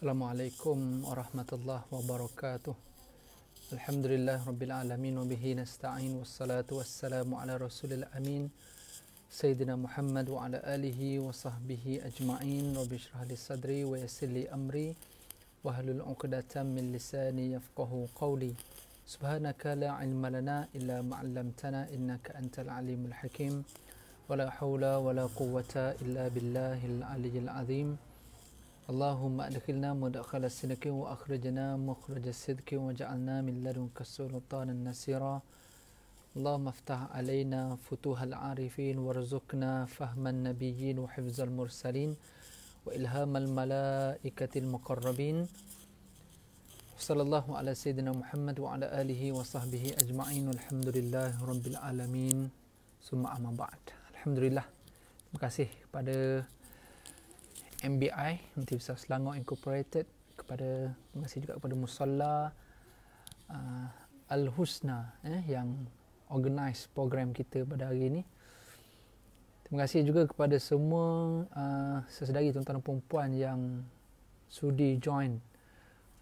Assalamualaikum warahmatullahi wabarakatuh. Alhamdulillah rabbil alamin wa bihi nasta'in wassalatu wassalamu ala rasulil amin Sayyidina Muhammad wa ala alihi wa sahbihi ajma'in. Rabbi shrah li sadri wa yassir li amri wahlul 'uqdatam min lisani yafqahu qawli. Subhanaka la ilma lana illa ma 'allamtana innaka antal alimul hakim. Wala haula wala quwwata illa billahil aliyyil azim. Allahumma adkhilna mudkhala sidqi wa akhrijna mukhraj sidqi waj'alna min ladunka sultanan nasira. Allahumma iftah alaina futuhal arifin warzuqna fahman nabiyyin wa hifzal mursalin wa ilhamal malaikatil muqarrabin. Sallallahu ala sayyidina Muhammad wa ala alihi wa sahbihi ajma'in. Walhamdulillahi rabbil alamin. Summa amma ba'd. Alhamdulillah. Terima kasih kepada MBI, Menteri Besar Selangor Incorporated, terima kasih juga kepada Musalla Al-Husna yang organize program kita pada hari ini. Terima kasih juga kepada semua sesedari tuan-tuan dan puan yang sudi join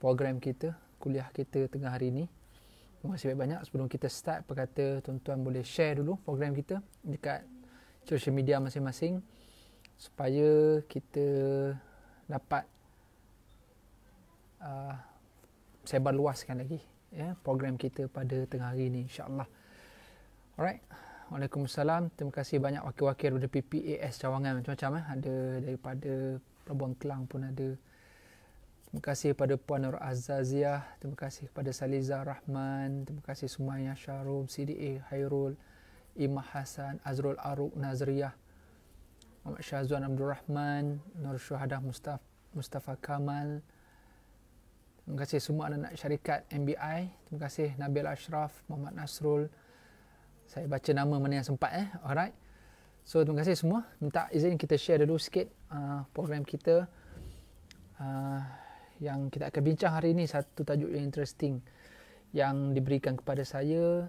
program kita, kuliah kita tengah hari ini. Terima kasih banyak. Sebelum kita start, apa kata tuan-tuan boleh share dulu program kita dekat social media masing-masing, supaya kita dapat sebar luaskan lagi program kita pada tengah hari ini, insya-Allah. Alright. Waalaikumsalam. Terima kasih banyak wakil-wakil daripada PPAS cawangan macam-macam ada daripada Pelabuhan Kelang pun ada. Terima kasih kepada Puan Nur Azaziah, terima kasih kepada Saliza Rahman, terima kasih Sumayya Syarub, CDA Hairul, Imah Hasan, Azrul Aruk, Nazriyah, Muhammad Syahzuan Abdul Rahman, Nur Syuhadah Mustafa Kamal. Terima kasih semua anak-anak syarikat MBI. Terima kasih Nabil Ashraf, Muhammad Nasrul. Saya baca nama mana yang sempat Alright. So terima kasih semua. Minta izin kita share dulu sikit program kita. Yang kita akan bincang hari ini, satu tajuk yang interesting yang diberikan kepada saya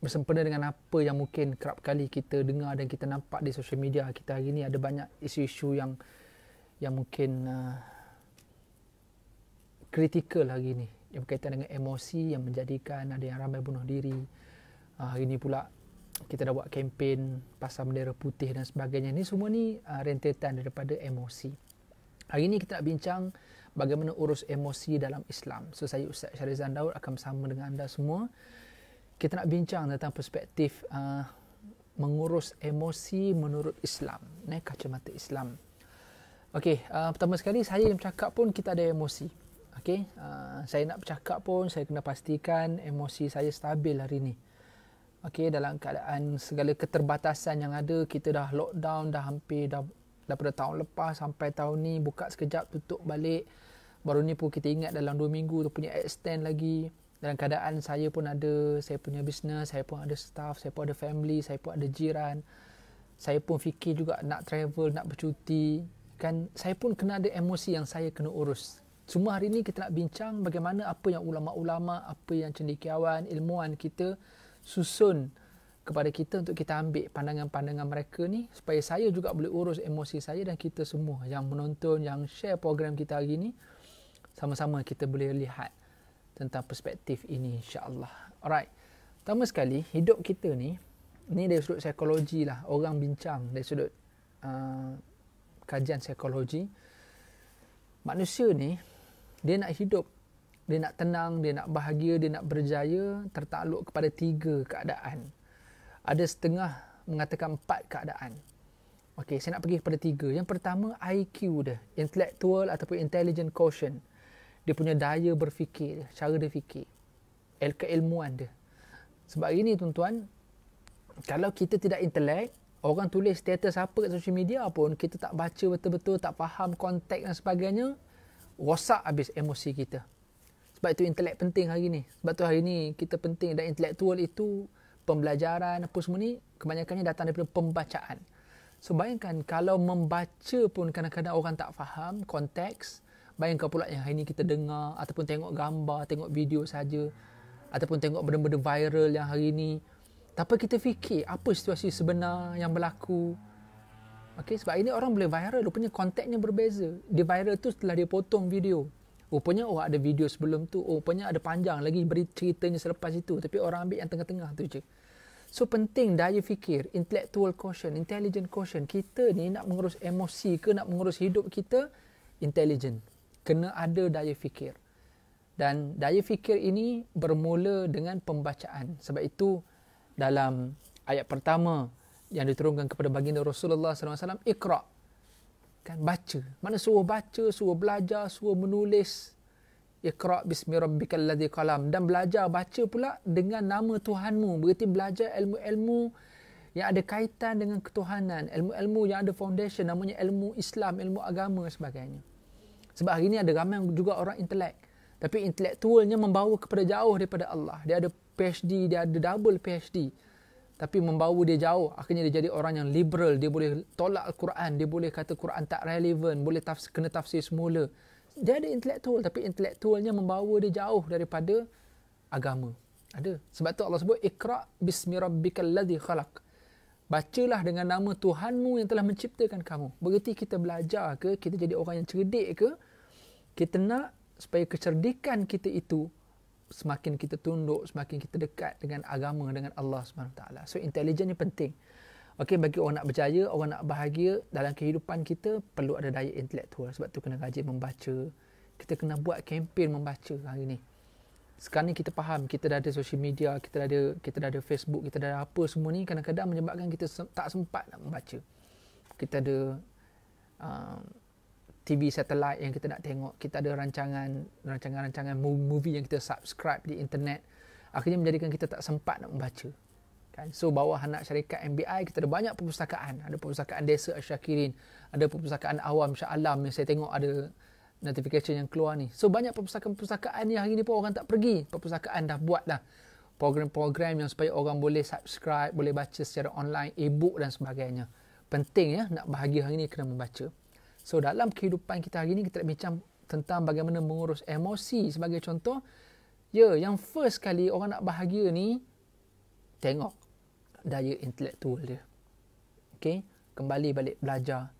bersempena dengan apa yang mungkin kerap kali kita dengar dan kita nampak di social media kita hari ini. Ada banyak isu-isu yang mungkin kritikal hari ini, yang berkaitan dengan emosi yang menjadikan ada yang ramai bunuh diri. Hari ini pula kita dah buat kempen pasal bendera putih dan sebagainya. Ini semua ni rentetan daripada emosi. Hari ini kita nak bincang bagaimana urus emosi dalam Islam. So saya Ustaz Syarizan Daud akan bersama dengan anda semua. Kita nak bincang tentang perspektif mengurus emosi menurut Islam, kacamata Islam. Okey, pertama sekali saya yang bercakap pun kita ada emosi. Okey, saya nak bercakap pun saya kena pastikan emosi saya stabil hari ini. Okey, dalam keadaan segala keterbatasan yang ada, kita dah lockdown dah hampir daripada tahun lepas sampai tahun ni, buka sekejap tutup balik. Baru ni pun kita ingat dalam 2 minggu tu punya extend lagi. Dalam keadaan saya pun ada, saya punya bisnes, saya pun ada staff, saya pun ada family, saya pun ada jiran. Saya pun fikir juga nak travel, nak bercuti. Kan saya pun kena ada emosi yang saya kena urus. Semua hari ni kita nak bincang bagaimana apa yang ulama-ulama, apa yang cendekiawan, ilmuwan kita susun kepada kita untuk kita ambil pandangan-pandangan mereka ni, supaya saya juga boleh urus emosi saya dan kita semua yang menonton, yang share program kita hari ni, sama-sama kita boleh lihat tentang perspektif ini, insya-Allah. Alright. Pertama sekali, hidup kita ni dari sudut psikologi lah, orang bincang dari sudut kajian psikologi. Manusia ni, dia nak hidup, dia nak tenang, dia nak bahagia, dia nak berjaya, tertakluk kepada 3 keadaan. Ada setengah mengatakan 4 keadaan. Okey, saya nak pergi kepada 3. Yang pertama, IQ dia, intellectual ataupun intelligent quotient. Dia punya daya berfikir, cara dia fikir, keilmuan dia. Sebab ini tuan-tuan, kalau kita tidak intelek, orang tulis status apa kat social media pun, kita tak baca betul-betul, tak faham konteks dan sebagainya, rosak habis emosi kita. Sebab itu intelek penting hari ni. Sebab tu hari ni kita penting, dan intelektual itu pembelajaran apa semua ni kebanyakannya datang daripada pembacaan. So bayangkan kalau membaca pun kadang-kadang orang tak faham konteks, bayangkan pula yang hari ni kita dengar ataupun tengok gambar, tengok video saja, ataupun tengok benda-benda viral yang hari ni, tanpa kita fikir apa situasi sebenar yang berlaku. Okey, sebab ini orang boleh viral, rupanya konteknya berbeza. Dia viral tu setelah dia potong video. Rupanya ada video sebelum tu, rupanya ada panjang lagi beri ceritanya selepas itu, tapi orang ambil yang tengah-tengah tu je. So penting daya fikir, intellectual quotient, intelligent quotient. Kita ni nak mengurus emosi ke nak mengurus hidup kita, intelligent. Kena ada daya fikir. Dan daya fikir ini bermula dengan pembacaan. Sebab itu dalam ayat pertama yang diturunkan kepada baginda Rasulullah SAW, Iqra. Kan, baca. Mana suruh baca, suruh belajar, suruh menulis. Iqra bismi rabbikal ladzi qalam. Dan belajar baca pula dengan nama Tuhanmu. Berarti belajar ilmu-ilmu yang ada kaitan dengan ketuhanan. Ilmu-ilmu yang ada foundation, namanya ilmu Islam, ilmu agama dan sebagainya. Sebab hari ini ada ramai juga orang intelek. Tapi intelektualnya membawa kepada jauh daripada Allah. Dia ada PhD, dia ada double PhD. Tapi membawa dia jauh. Akhirnya dia jadi orang yang liberal. Dia boleh tolak Al-Quran. Dia boleh kata Quran tak relevan. Boleh kena tafsir semula. Dia ada intelektual. Tapi intelektualnya membawa dia jauh daripada agama. Ada. Sebab tu Allah sebut, Iqra bismi rabbikal ladzi khalaq. Bacalah dengan nama Tuhanmu yang telah menciptakan kamu. Berarti kita belajar ke, kita jadi orang yang cerdik ke, kita nak supaya kecerdikan kita itu semakin kita tunduk, semakin kita dekat dengan agama, dengan Allah SWT. So, intelligence ni penting. Okey, bagi orang nak berjaya, orang nak bahagia dalam kehidupan kita, perlu ada daya intelektual. Sebab tu kena rajin membaca. Kita kena buat kempen membaca hari ni. Sekarang ni kita faham, kita dah ada social media, kita dah ada Facebook, kita dah ada apa semua ni, kadang-kadang menyebabkan kita tak sempat nak membaca. Kita ada TV satellite yang kita nak tengok, kita ada rancangan movie yang kita subscribe di internet, akhirnya menjadikan kita tak sempat nak membaca. Kan? So bawah anak syarikat MBI kita ada banyak perpustakaan, ada perpustakaan Desa Asyakirin, ada perpustakaan Awam Shah Alam yang saya tengok ada notification yang keluar ni. So banyak perpustakaan ni hari ni pun orang tak pergi. Perpustakaan dah buat dah program-program yang supaya orang boleh subscribe, boleh baca secara online, e-book dan sebagainya. Penting ya, nak bahagia hari ni kena membaca. So dalam kehidupan kita hari ni kita nak bincang tentang bagaimana mengurus emosi sebagai contoh. Ya, yang first kali orang nak bahagia ni, tengok daya intelektual dia. Okey, kembali balik belajar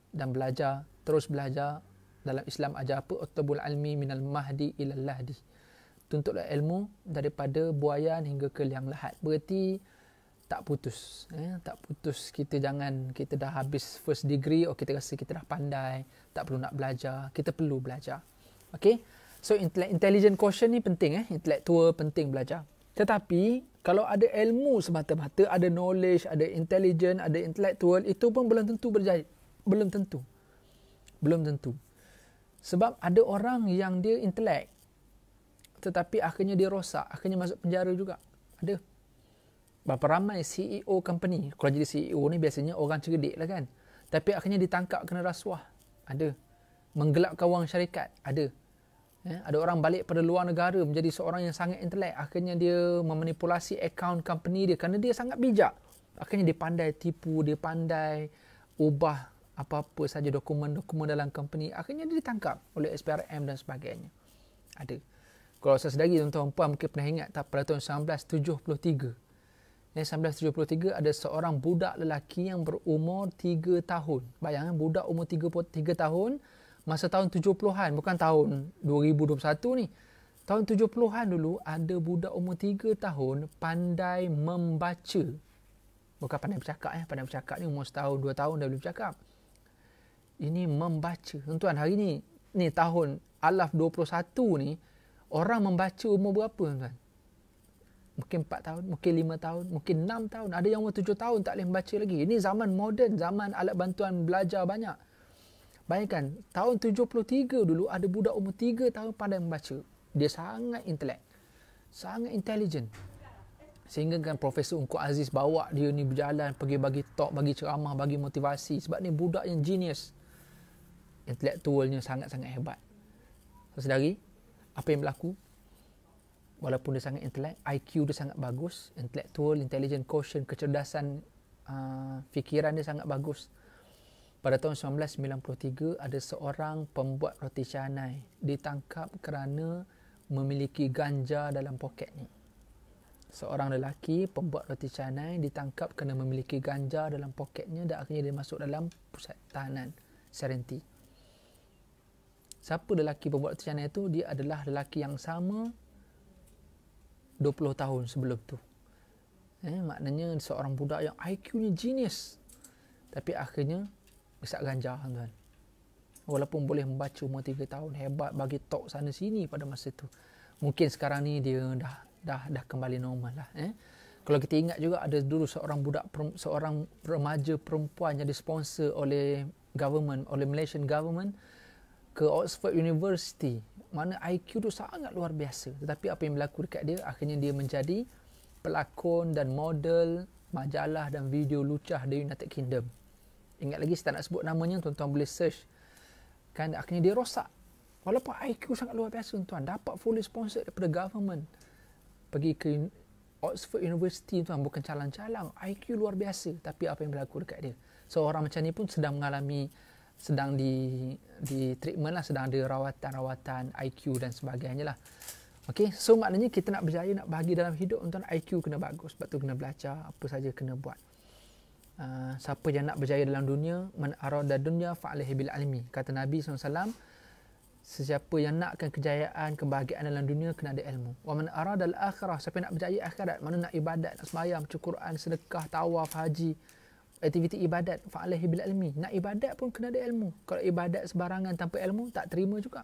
dan belajar, terus belajar. Dalam Islam ajar apa? Utlubul ilmi minal mahdi ilal lahdi. Tuntutlah ilmu daripada buayan hingga ke liang lahat. Berarti tak putus. Tak putus. Kita dah habis first degree, kita rasa kita dah pandai, tak perlu nak belajar. Kita perlu belajar. Okay? So, intelligent quotient ni penting. Intellectual penting belajar. Tetapi, kalau ada ilmu semata-mata, ada knowledge, ada intelligent, ada intellectual, itu pun belum tentu berjaya. Belum tentu. Sebab ada orang yang dia intelek, tetapi akhirnya dia rosak, akhirnya masuk penjara juga. Ada. Berapa ramai CEO company, kalau jadi CEO ni biasanya orang cerdik lah kan. Tapi akhirnya ditangkap kena rasuah. Ada. Menggelapkan wang syarikat. Ada. Ada orang balik pada luar negara menjadi seorang yang sangat intelek. Akhirnya dia memanipulasi akaun company dia kerana dia sangat bijak. Akhirnya dia pandai tipu, dia pandai ubah apa-apa saja dokumen-dokumen dalam company. Akhirnya dia ditangkap oleh SPRM dan sebagainya. Ada. Kalau saya sedari tuan-tuan puan mungkin pernah ingat tak, pada tahun 1973. 1973 ada seorang budak lelaki yang berumur 3 tahun. Bayangkan budak umur 3 tahun masa tahun 70-an, bukan tahun 2021 ni. Tahun 70-an dulu ada budak umur 3 tahun pandai membaca. Bukan pandai bercakap. Pandai bercakap ni umur setahun, 2 tahun dah boleh bercakap. Ini membaca. Tuan-tuan, hari ni tahun Alaf 21 ni, orang membaca umur berapa tuan-tuan? Mungkin 4 tahun, mungkin 5 tahun, mungkin 6 tahun. Ada yang umur 7 tahun tak boleh membaca lagi. Ini zaman moden, zaman alat bantuan belajar banyak. Bayangkan, tahun 73 dulu ada budak umur 3 tahun pandai membaca. Dia sangat intelek. Sangat intelligent. Sehingga kan Profesor Ungku Aziz bawa dia ni berjalan, pergi bagi talk, bagi ceramah, bagi motivasi. Sebab ni budak yang genius. Intelektualnya sangat-sangat hebat. Saudari, apa yang berlaku? Walaupun dia sangat intelek, IQ dia sangat bagus, intellectual, intelligent quotient, kecerdasan fikiran dia sangat bagus. Pada tahun 1993, ada seorang pembuat roti canai ditangkap kerana memiliki ganja dalam poketnya. Seorang lelaki pembuat roti canai ditangkap kerana memiliki ganja dalam poketnya dan akhirnya dia masuk dalam pusat tahanan Serenti. Siapa lelaki pembuat roti canai itu? Dia adalah lelaki yang sama 20 tahun sebelum tu. Maknanya seorang budak yang IQ-nya genius, tapi akhirnya isap ganja, tuan. Walaupun boleh membaca umur 3 tahun, hebat bagi talk sana sini pada masa tu. Mungkin sekarang ni dia dah kembali normal lah. Kalau kita ingat juga ada dulu seorang remaja perempuan yang disponsor oleh government, oleh Malaysian government ke Oxford University. Mana IQ tu sangat luar biasa. Tetapi apa yang berlaku dekat dia, akhirnya dia menjadi pelakon dan model majalah dan video lucah di United Kingdom. Ingat lagi, saya tak nak sebut namanya, tuan-tuan boleh search. Kan akhirnya dia rosak. Walaupun IQ sangat luar biasa, tuan, dapat fully sponsor daripada government. Pergi ke Oxford University, tuan, bukan calang-calang. IQ luar biasa. Tapi apa yang berlaku dekat dia? Seorang macam ni pun sedang di treatment lah, sedang ada rawatan IQ dan sebagainya lah. Okay, so maknanya kita nak berjaya, nak bahagia dalam hidup, tuan, IQ kena bagus. Sebab tu kena belajar, apa saja kena buat. Siapa yang nak berjaya dalam dunia, man arada dunya fa'alaihi bil ilmi. Kata Nabi SAW, sesiapa yang nakkan kejayaan, kebahagiaan dalam dunia, kena ada ilmu. Wa man arada al akhirah, siapa yang nak berjaya akhirat, mana nak ibadat, nak sembahyang, baca Quran, sedekah, tawaf, haji, aktiviti ibadat, fa'alaihi bil ilmi. Nak ibadat pun kena ada ilmu. Kalau ibadat sebarangan tanpa ilmu, tak terima juga.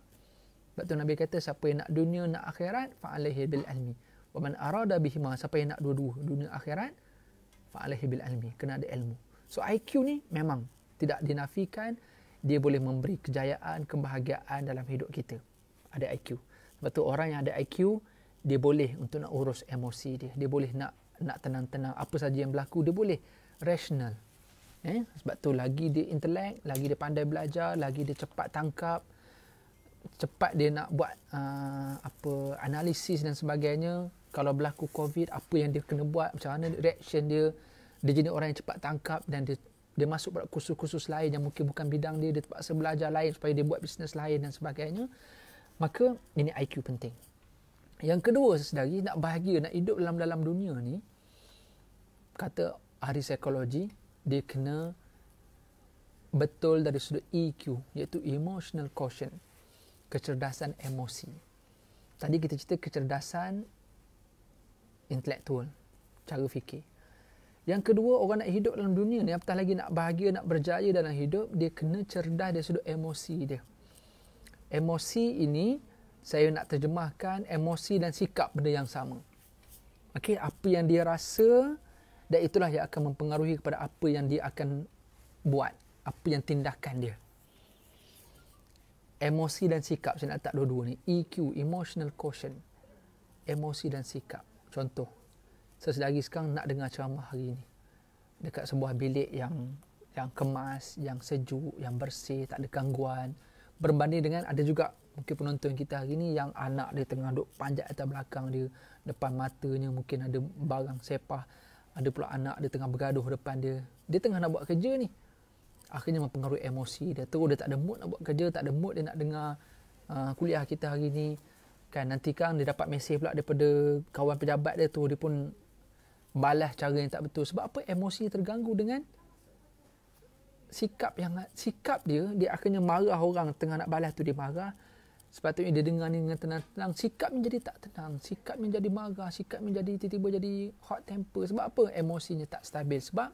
Sebab tu Nabi kata, siapa yang nak dunia, nak akhirat, fa'alaihi bil ilmi. Wa man arada bihima, siapa yang nak dua-dua, dunia akhirat, fa'alaihi bil ilmi, kena ada ilmu. So IQ ni memang tidak dinafikan, dia boleh memberi kejayaan, kebahagiaan dalam hidup kita. Ada IQ. Sebab tu orang yang ada IQ, dia boleh untuk nak urus emosi dia. Dia boleh nak tenang-tenang, apa saja yang berlaku, dia boleh rational. Sebab tu lagi dia intelek, lagi dia pandai belajar, lagi dia cepat tangkap, cepat dia nak buat analisis dan sebagainya. Kalau berlaku COVID, apa yang dia kena buat, macam mana reaction dia. Dia jenis orang yang cepat tangkap dan dia masuk pada kursus-kursus lain yang mungkin bukan bidang dia terpaksa belajar lain supaya dia buat bisnes lain dan sebagainya. Maka ini IQ penting. Yang kedua, sesedari, nak bahagia, nak hidup dalam dunia ni, kata ahli psikologi, dia kena betul dari sudut EQ, iaitu emotional quotient, kecerdasan emosi. Tadi kita cerita kecerdasan intelektual, cara fikir. Yang kedua, orang nak hidup dalam dunia ni, apatah lagi nak bahagia, nak berjaya dalam hidup, dia kena cerdas dari sudut emosi dia. Emosi ini, saya nak terjemahkan, emosi dan sikap benda yang sama. Okey, apa yang dia rasa, dan itulah yang akan mempengaruhi kepada apa yang dia akan buat, apa yang tindakan dia. Emosi dan sikap, saya nak letak dua-dua ni. EQ, emotional quotient. Emosi dan sikap. Contoh, sesedari sekarang nak dengar ceramah hari ini dekat sebuah bilik yang kemas, yang sejuk, yang bersih, tak ada gangguan. Berbanding dengan ada juga mungkin penonton kita hari ini yang anak dia tengah duduk panjat atas belakang dia, depan matanya mungkin ada barang sepah, ada pula anak dia tengah bergaduh depan dia. Dia tengah nak buat kerja ni. Akhirnya mempengaruhi emosi dia. Terus dia tak ada mood nak buat kerja, tak ada mood dia nak dengar kuliah kita hari ni. Kan nanti kan dia dapat mesej pula daripada kawan pejabat dia tu, dia pun balas cara yang tak betul. Sebab apa? Emosi terganggu dengan sikap dia akhirnya marah orang tengah nak balas tu, dia marah. Sepatutnya dia dengar ni dengan tenang-tenang, sikap menjadi tak tenang, sikap menjadi marah, sikap menjadi tiba-tiba jadi hot temper. Sebab apa? Emosinya tak stabil, sebab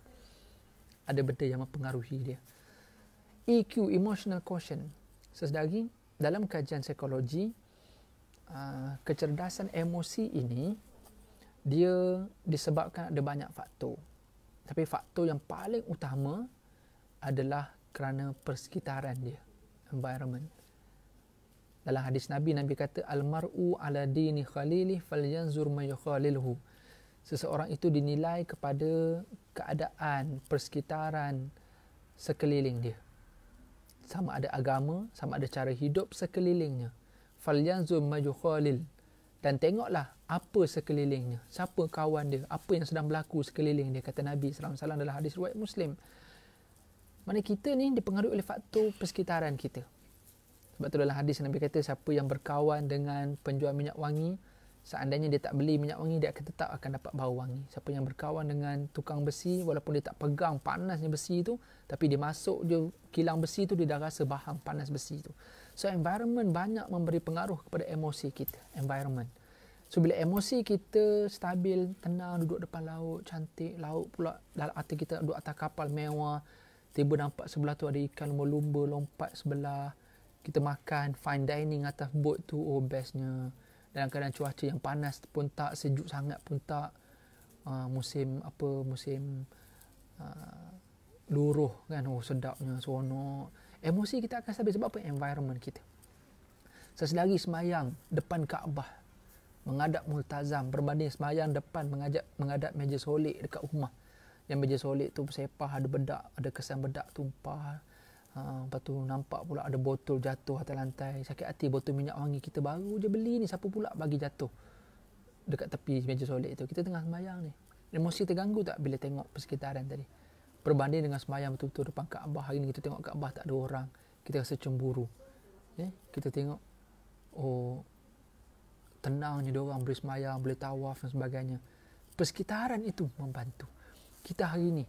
ada benda yang mempengaruhi dia. EQ, emotional quotient. Sesedari, dalam kajian psikologi, kecerdasan emosi ini dia disebabkan ada banyak faktor. Tapi faktor yang paling utama adalah kerana persekitaran dia, environment. Dalam hadis Nabi kata, al-mar'u ala dini khalilih falyanzur may yukhalilhu. Seseorang itu dinilai kepada keadaan, persekitaran sekeliling dia. Sama ada agama, sama ada cara hidup sekelilingnya. Falyanzur may yukhalil. Dan tengoklah apa sekelilingnya, siapa kawan dia, apa yang sedang berlaku sekeliling dia, kata Nabi SAW dalam hadis riwayat Muslim. Mana kita ni dipengaruhi oleh faktor persekitaran kita. Sebab tu dalam hadis Nabi kata, siapa yang berkawan dengan penjual minyak wangi, Seandainya dia tak beli minyak wangi, dia akan tetap akan dapat bau wangi. Siapa yang berkawan dengan tukang besi, walaupun dia tak pegang panasnya besi tu, tapi dia masuk je kilang besi tu, dia dah rasa bahang panas besi tu. So environment banyak memberi pengaruh kepada emosi kita. Environment. So bila emosi kita stabil, tenang, duduk depan laut, cantik, laut pula dalam hati kita, duduk atas kapal mewah, tiba nampak sebelah tu ada ikan lumba-lumba lompat sebelah, kita makan fine dining atas boat tu, oh bestnya. Dalam keadaan cuaca yang panas pun tak, sejuk sangat pun tak, musim luruh kan, oh sedapnya, seronok. Emosi kita akan stabil sebab apa? Environment kita. Seselagi semayang depan Kaabah, menghadap multazam, berbanding semayang depan menghadap meja solik dekat rumah. Yang meja solik tu bersepah, ada bedak, ada kesan bedak tumpah. Lepas tu nampak pula ada botol jatuh atas lantai. Sakit hati, botol minyak wangi kita baru je beli ni, siapa pula bagi jatuh dekat tepi meja solik tu. Kita tengah semayang ni. Emosi terganggu tak bila tengok persekitaran tadi? Berbanding dengan semayang betul-betul depan Kaabah. Hari ni kita tengok Kaabah tak ada orang, kita rasa cemburu. Kita tengok, oh tenangnya diorang boleh semayang, boleh tawaf dan sebagainya. Persekitaran itu membantu. Kita hari ni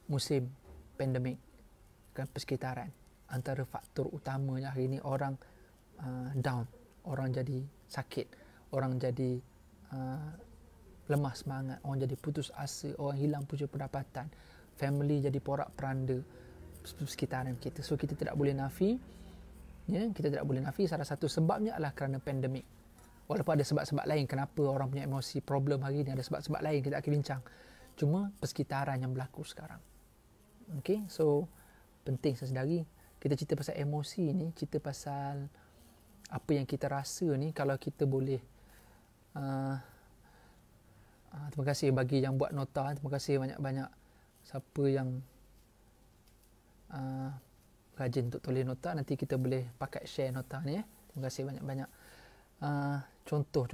musim pandemik, persekitaran antara faktor utamanya hari ini orang down, orang jadi sakit, orang jadi lemah semangat, orang jadi putus asa, orang hilang punca pendapatan, family jadi porak-peranda, persekitaran kita. So kita tidak boleh nafi, kita tidak boleh nafi salah satu sebabnya adalah kerana pandemik. Walaupun ada sebab-sebab lain kenapa orang punya emosi problem hari ini, ada sebab-sebab lain kita akan bincang. Cuma persekitaran yang berlaku sekarang. Okay, so penting sesedari kita cerita pasal emosi ni, cerita pasal apa yang kita rasa ni. Kalau kita boleh terima kasih bagi yang buat nota, terima kasih banyak-banyak siapa yang rajin untuk tulis nota. Nanti kita boleh pakai share nota ni. Terima kasih banyak-banyak. Contoh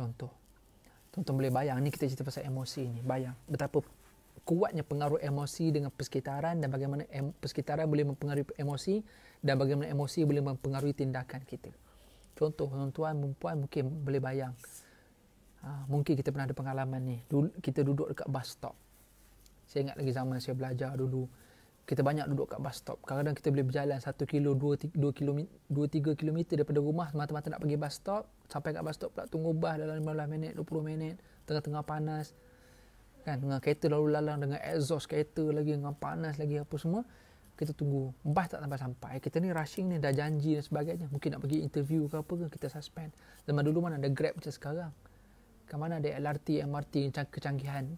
boleh bayang ni, kita cerita pasal emosi ni, bayang betapa kuatnya pengaruh emosi dengan persekitaran, dan bagaimana persekitaran boleh mempengaruhi emosi, dan bagaimana emosi boleh mempengaruhi tindakan kita. Contoh, tuan-tuan, perempuan mungkin boleh bayang. Mungkin kita pernah ada pengalaman ni. Kita duduk dekat bus stop. Saya ingat lagi zaman saya belajar dulu. Kita banyak duduk kat bus stop. Kadang-kadang kita boleh berjalan 1 kilo, 2-3 kilometer daripada rumah, semata-mata nak pergi bus stop. Sampai kat bus stop pula tunggu bas dalam 15 minit, 20 minit. Tengah-tengah panas. Kan, dengan kereta lalu lalang, dengan exhaust kereta lagi, dengan panas lagi apa semua, kita tunggu bas tak sampai-sampai. Kita ni rushing ni, dah janji dan sebagainya, mungkin nak pergi interview ke apa ke, kita suspend. Zaman dulu mana ada Grab macam sekarang, kan mana ada LRT, MRT, kecanggihan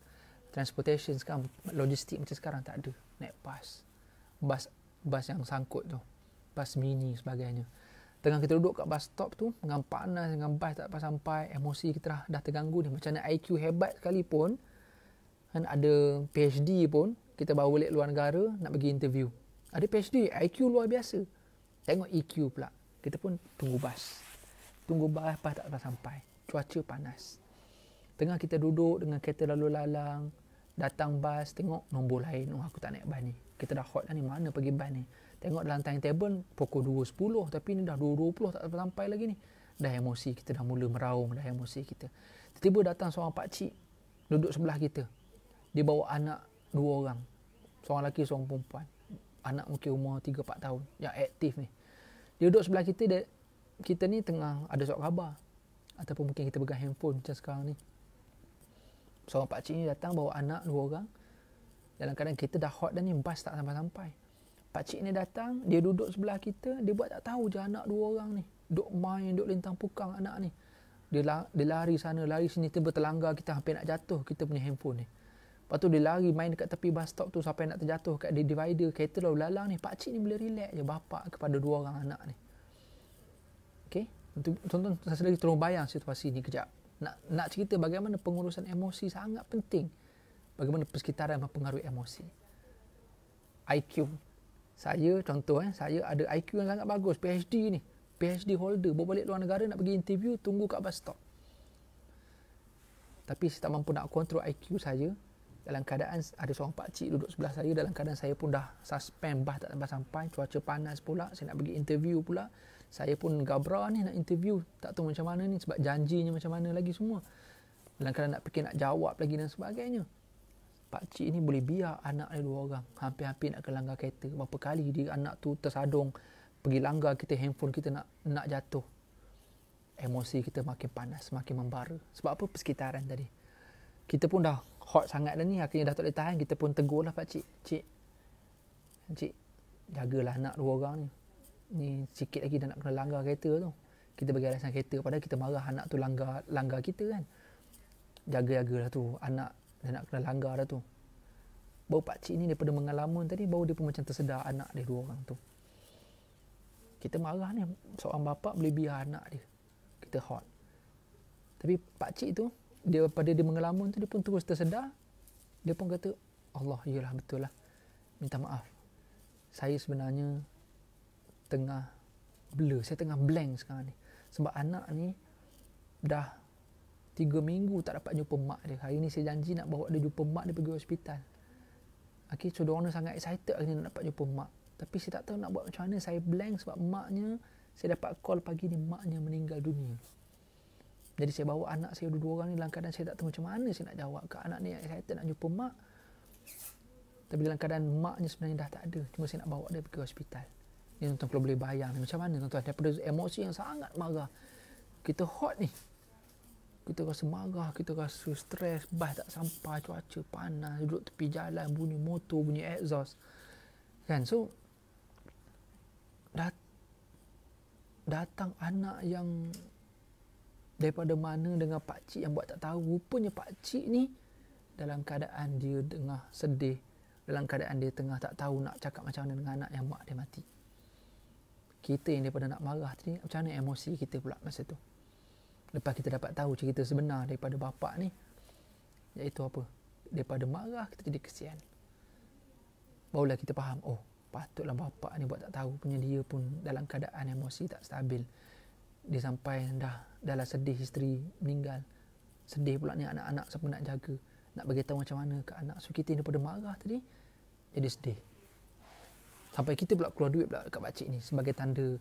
transportation sekarang, logistik macam sekarang tak ada. Naik bas yang sangkut tu, bas mini sebagainya. Tengah kita duduk kat bus stop tu, dengan panas, dengan bas tak sampai, emosi kita dah terganggu ni. Macam mana IQ hebat sekalipun, kan ada PhD pun, kita bawa balik luar negara nak pergi interview, ada PhD, IQ luar biasa, tengok EQ pula. Kita pun tunggu bas tak sampai, cuaca panas. Tengah kita duduk dengan kereta lalu lalang, datang bas, tengok nombor lain, oh aku tak naik bas ni, kita dah hot dah ni, mana pergi bas ni. Tengok dalam timetable pukul 2.10, tapi ni dah 2.20 tak sampai lagi ni. Dah emosi kita dah mula meraung, dah emosi kita. Tiba-tiba datang seorang pakcik duduk sebelah kita. Dia bawa anak 2 orang. Seorang lelaki, seorang perempuan. Anak mungkin umur 3-4 tahun. Yang aktif ni. Dia duduk sebelah kita. Kita ni tengah ada surat khabar. Ataupun mungkin kita pegang handphone macam sekarang ni. Seorang pakcik ni datang bawa anak 2 orang. Dalam keadaan kita dah hot dah ni. Bas tak sampai-sampai. Pakcik ni datang. Dia duduk sebelah kita. Dia buat tak tahu je anak 2 orang ni. Duduk main, duduk lintang pukang anak ni. Dia lari sana, lari sini. Tiba terlanggar kita. Hampir nak jatuh kita punya handphone ni. Lepas tu dia lari main dekat tepi bus stop tu sampai nak terjatuh kat divider, kereta lalu lalang ni. Pakcik ni boleh relax je bapak kepada 2 orang anak ni. Okay? Tonton saya lagi tolong bayang situasi ni kejap. Nak cerita bagaimana pengurusan emosi sangat penting. Bagaimana persekitaran mempengaruhi emosi. IQ. Saya contoh saya ada IQ yang sangat bagus, PhD ni. PhD holder, bawa balik luar negara nak pergi interview, tunggu kat bus stop. Tapi saya tak mampu nak kontrol IQ saya. Dalam keadaan ada seorang pakcik duduk sebelah saya, dalam keadaan saya pun dah suspend, bas tak sampai, cuaca panas pula, saya nak pergi interview pula. Saya pun gabra ni nak interview, tak tahu macam mana ni sebab janjinya macam mana lagi semua. dalam keadaan nak fikir, nak jawab lagi dan sebagainya. Pakcik ni boleh biar anak dia 2 orang hampir-hampir nak kelanggar kereta. Berapa kali dia anak tu tersadung pergi langgar kita, handphone kita nak jatuh. Emosi kita makin panas, makin membara. Sebab apa? Persekitaran tadi. Kita pun dah hot sangat dah ni, akhirnya dah tak boleh tahan, kita pun tegur lah pakcik. Cik, jagalah anak 2 orang ni. Ni sikit lagi dah nak kena langgar kereta tu. Kita bagi alasan kereta, padahal kita marah anak tu langgar kita kan. Jaga-jagalah tu, anak dia nak kena langgar dah tu. Baru pakcik ni daripada pengalaman tadi, baru dia pun macam tersedar anak dia 2 orang tu. Kita marah ni, seorang bapa boleh biar anak dia. Kita hot. Tapi pakcik tu, daripada dia pengalaman tu, dia pun terus tersedar. Dia pun kata, Allah, iyalah betul lah. Minta maaf. Saya sebenarnya tengah blur, saya tengah blank sekarang ni. Sebab anak ni dah 3 minggu tak dapat jumpa mak dia. Hari ni saya janji nak bawa dia jumpa mak dia pergi hospital. Akhirnya so diorang sangat excited akhirnya nak dapat jumpa mak. Tapi saya tak tahu nak buat macam mana. Saya blank sebab maknya, saya dapat call pagi ni maknya meninggal dunia. Jadi saya bawa anak saya 2 orang ni dalam keadaan saya tak tahu macam mana saya nak jawab ke anak ni yang excited nak jumpa mak. Tapi dalam keadaan maknya sebenarnya dah tak ada. Cuma saya nak bawa dia pergi hospital. Ni tuan-tuan kalau boleh bayang ni macam mana tuan-tuan, daripada emosi yang sangat marah. Kita hot ni. Kita rasa marah, kita rasa stres, bas tak sampai, cuaca panas, duduk tepi jalan, bunyi motor, bunyi exhaust. Kan? So, datang anak yang daripada mana dengan pakcik yang buat tak tahu. Rupanya pakcik ni dalam keadaan dia tengah sedih, dalam keadaan dia tengah tak tahu nak cakap macam mana dengan anak yang mak dia mati. Kita yang daripada nak marah tadi, macam mana emosi kita pula masa tu. Lepas kita dapat tahu cerita sebenar daripada bapa ni, iaitu apa? Daripada marah kita jadi kesian. Barulah kita faham, oh patutlah bapa ni buat tak tahu punya dia pun dalam keadaan emosi tak stabil. Dia sampai dah sedih isteri meninggal. Sedih pula ni anak-anak siapa nak jaga. Nak bagi tahu macam mana ke anak. So kita daripada marah tadi jadi sedih. Sampai kita pula keluar duit pula dekat pakcik ni sebagai tanda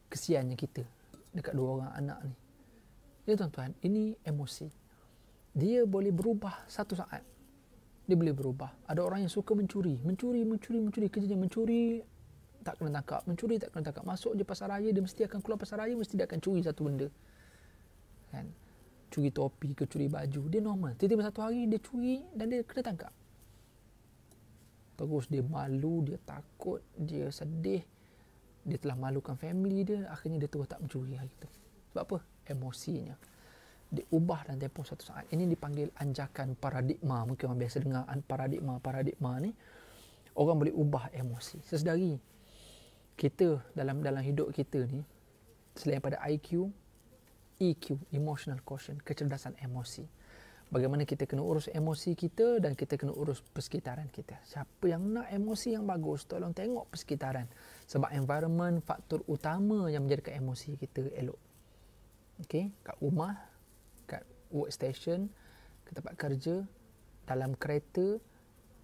kesiannya kita dekat 2 orang anak ni. Ya tuan-tuan, ini emosi. Dia boleh berubah satu saat. Dia boleh berubah. Ada orang yang suka mencuri. Kerjanya mencuri, tak kena tangkap. Mencuri, tak kena tangkap. Masuk je pasar raya, dia mesti akan keluar pasar raya, mesti dia akan curi satu benda. Kan? Curi topi ke curi baju. Dia normal. Tiba-tiba satu hari, dia curi dan dia kena tangkap. Terus dia malu, dia takut, dia sedih. Dia telah malukan family dia. Akhirnya dia terus tak mencuri hari itu. Sebab apa? Emosinya. Dia ubah dalam tempoh satu saat. Ini dipanggil anjakan paradigma. Mungkin orang biasa dengar paradigma ni. Orang boleh ubah emosi. Sesedari kita dalam hidup kita ni, selain pada IQ, EQ, emotional quotient, kecerdasan emosi. Bagaimana kita kena urus emosi kita dan kita kena urus persekitaran kita. Siapa yang nak emosi yang bagus, tolong tengok persekitaran. Sebab environment faktor utama yang menjadikan emosi kita elok. Okay? Kat rumah, kat workstation, ke tempat kerja, dalam kereta,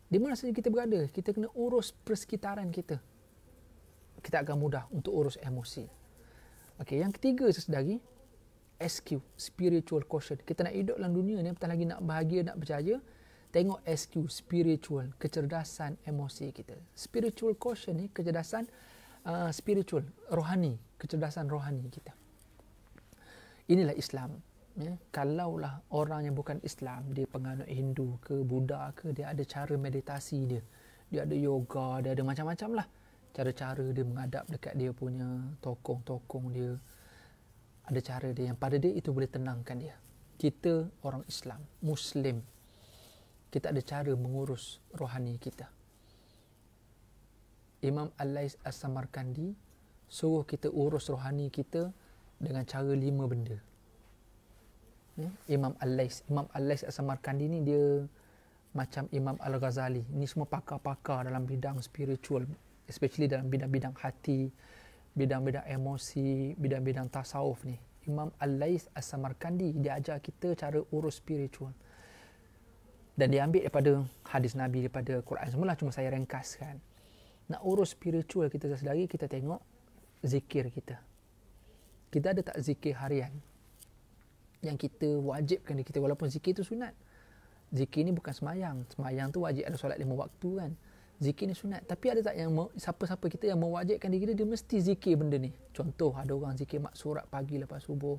di mana saja kita berada, kita kena urus persekitaran kita. Kita akan mudah untuk urus emosi. Okay, yang ketiga sesedari, SQ, spiritual quotient. Kita nak hidup dalam dunia ni, apatah lagi nak bahagia, nak berjaya, tengok SQ, spiritual, kecerdasan emosi kita. Spiritual quotient ni, kecerdasan spiritual, rohani, kecerdasan rohani kita. Inilah Islam. Ya. Kalaulah orang yang bukan Islam, dia penganut Hindu ke, Buddha ke, dia ada cara meditasi dia. Dia ada yoga, dia ada macam-macam lah. Cara-cara dia menghadap dekat dia punya tokong-tokong dia. Ada cara dia yang pada dia itu boleh tenangkan dia. Kita orang Islam, Muslim, kita ada cara mengurus rohani kita. Imam Al-Lais As-Samarkandi suruh kita urus rohani kita dengan cara 5 benda. Imam Al-Lais As-Samarkandi ni dia macam Imam Al-Ghazali. Ni semua pakar-pakar dalam bidang spiritual, especially dalam bidang-bidang hati, bidang-bidang emosi, bidang-bidang tasawuf ni. Imam Al-Lais As-Samarkandi dia ajar kita cara urus spiritual. Dan dia ambil daripada hadis Nabi, daripada Quran semula, cuma saya ringkaskan. Nak urus spiritual kita sesedari, kita tengok zikir kita. Kita ada tak zikir harian? yang kita wajibkan diri kita, walaupun zikir tu sunat. Zikir ni bukan semayang. Semayang tu wajib ada solat 5 waktu kan. Zikir ni sunat. Tapi ada tak yang siapa-siapa kita yang mewajibkan diri dia mesti zikir benda ni. Contoh, ada orang zikir maksurat pagi lepas subuh,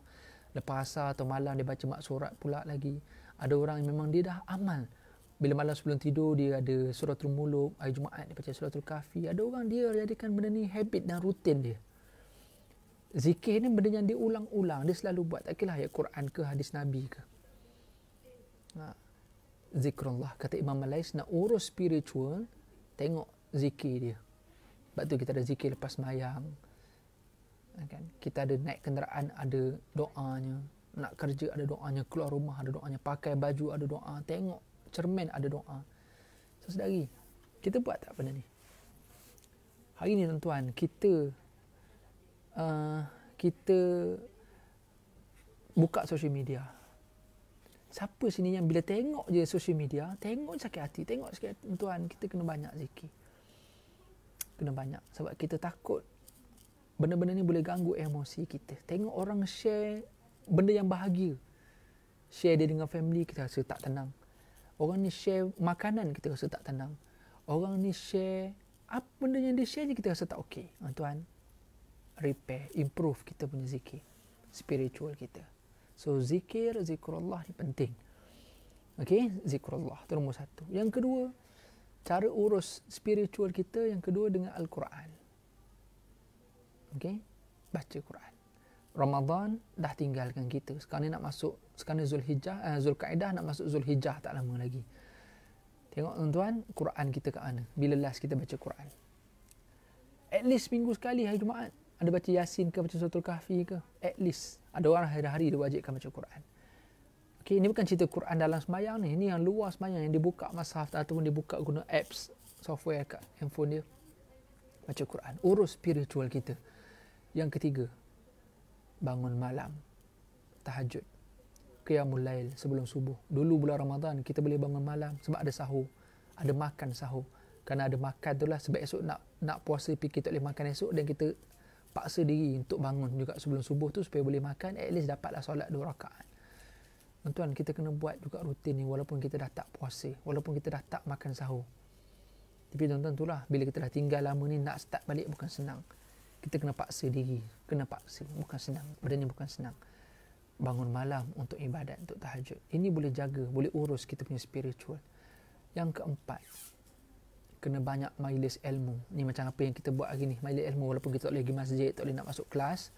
lepas asar atau malam dia baca maksurat pula lagi. Ada orang yang memang dia dah amal. Bila malam sebelum tidur dia ada suratul muluk, hari Jumaat dia baca suratul kahfi. Ada orang dia jadikan benda ni habit dan rutin dia. Zikir ni benda yang dia ulang-ulang, dia selalu buat. Tak kira ayat Quran ke hadis Nabi ke. Zikrullah. Kata Imam Malais, nak urus spiritual, tengok zikir dia. Sebab tu kita ada zikir lepas semayang. Kan? Kita ada naik kenderaan, ada doanya. Nak kerja ada doanya, keluar rumah ada doanya, pakai baju ada doa, tengok cermin ada doa. So, saudari, kita buat tak benda ni? Hari ni tuan-tuan, kita buka social media. Siapa sini yang bila tengok je social media, tengok sakit hati, tengok sakit hati. Tuan, kita kena banyak zikir. Kena banyak. Sebab kita takut benda-benda ni boleh ganggu emosi kita. Tengok orang share benda yang bahagia. Share dia dengan family, kita rasa tak tenang. Orang ni share makanan, kita rasa tak tenang. Orang ni share apa benda yang dia share je, kita rasa tak okey. Tuan, repair, improve kita punya zikir spiritual kita. So zikrullah ni penting. Okey, zikrullah tu nombor 1. Yang kedua, cara urus spiritual kita yang kedua dengan Al-Quran. Okey, baca Quran. Ramadan dah tinggalkan kita. Sekarang ni nak masuk, sekarang ni Zulkaidah nak masuk Zulhijjah tak lama lagi. Tengok tuan-tuan, Quran kita kat mana? Bila last kita baca Quran? At least minggu sekali hari Jumaat. Ada baca Yasin ke, baca Suratul Kahfi ke? At least. Ada orang hari-hari dia wajibkan baca Quran. Okay, ini bukan cerita Quran dalam sembahyang ni. Ini yang luar sembahyang, yang dia buka mushaf ataupun dia buka guna apps, software kat handphone dia. Baca Quran. Urus spiritual kita. Yang ketiga, bangun malam. Tahajud. Qiyamul Lail sebelum subuh. Dulu bulan Ramadan kita boleh bangun malam sebab ada sahur. Ada makan sahur. Kerana ada makan tu lah, sebab esok nak puasa fikir tak boleh makan esok, dan kita paksa diri untuk bangun juga sebelum subuh tu supaya boleh makan, at least dapatlah solat 2 rakaat. Tuan-tuan, kita kena buat juga rutin ni walaupun kita dah tak puasa, walaupun kita dah tak makan sahur. Tapi tuan-tuan, itulah bila kita dah tinggal lama ni, nak start balik bukan senang. Kita kena paksa diri, kena paksa, bukan senang. Benda ni bukan senang. Bangun malam untuk ibadat, untuk tahajud. Ini boleh jaga, boleh urus kita punya spiritual. Yang keempat, kena banyak majlis ilmu. Ni macam apa yang kita buat hari ni, majlis ilmu. Walaupun kita tak boleh pergi masjid, tak boleh nak masuk kelas,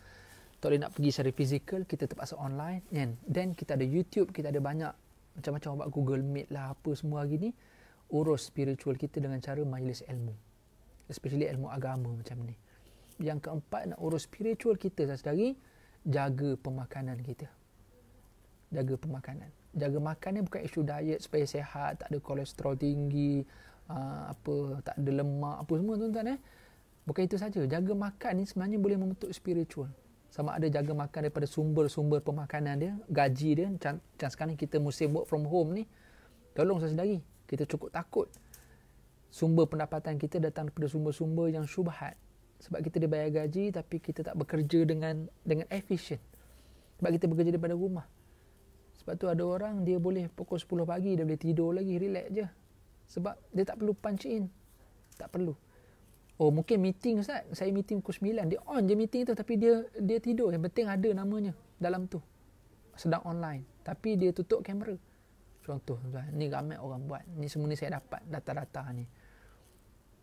tak boleh nak pergi secara fizikal, kita terpaksa online. Dan kita ada YouTube, kita ada banyak macam-macam buat Google Meet lah, apa semua hari ni. Urus spiritual kita dengan cara majlis ilmu. Especially ilmu agama macam ni. Yang keempat, nak urus spiritual kita, saudari, jaga pemakanan kita. Jaga pemakanan. Jaga makan ni bukan isu diet supaya sihat, tak ada kolesterol tinggi, tak ada lemak, apa semua tuan-tuan. Bukan itu saja. Jaga makan ni sebenarnya boleh membentuk spiritual. Sama ada jaga makan daripada sumber-sumber pemakanan dia, gaji dia. Macam sekarang kita musim work from home ni, tolong saudari, kita cukup takut sumber pendapatan kita datang daripada sumber-sumber yang syubhat. Sebab kita dibayar gaji tapi kita tak bekerja dengan efisien. Sebab kita bekerja daripada rumah. Sebab tu ada orang dia boleh pukul 10 pagi dia boleh tidur lagi, relax je. Sebab dia tak perlu punch in. Tak perlu. Oh, mungkin meeting Ustaz, saya meeting pukul 9. Dia on je meeting tu tapi dia tidur. Yang penting ada namanya dalam tu. Sedang online. Tapi dia tutup kamera. Contoh tuan, ni ramai orang buat. Ni semua ni saya dapat data-data ni.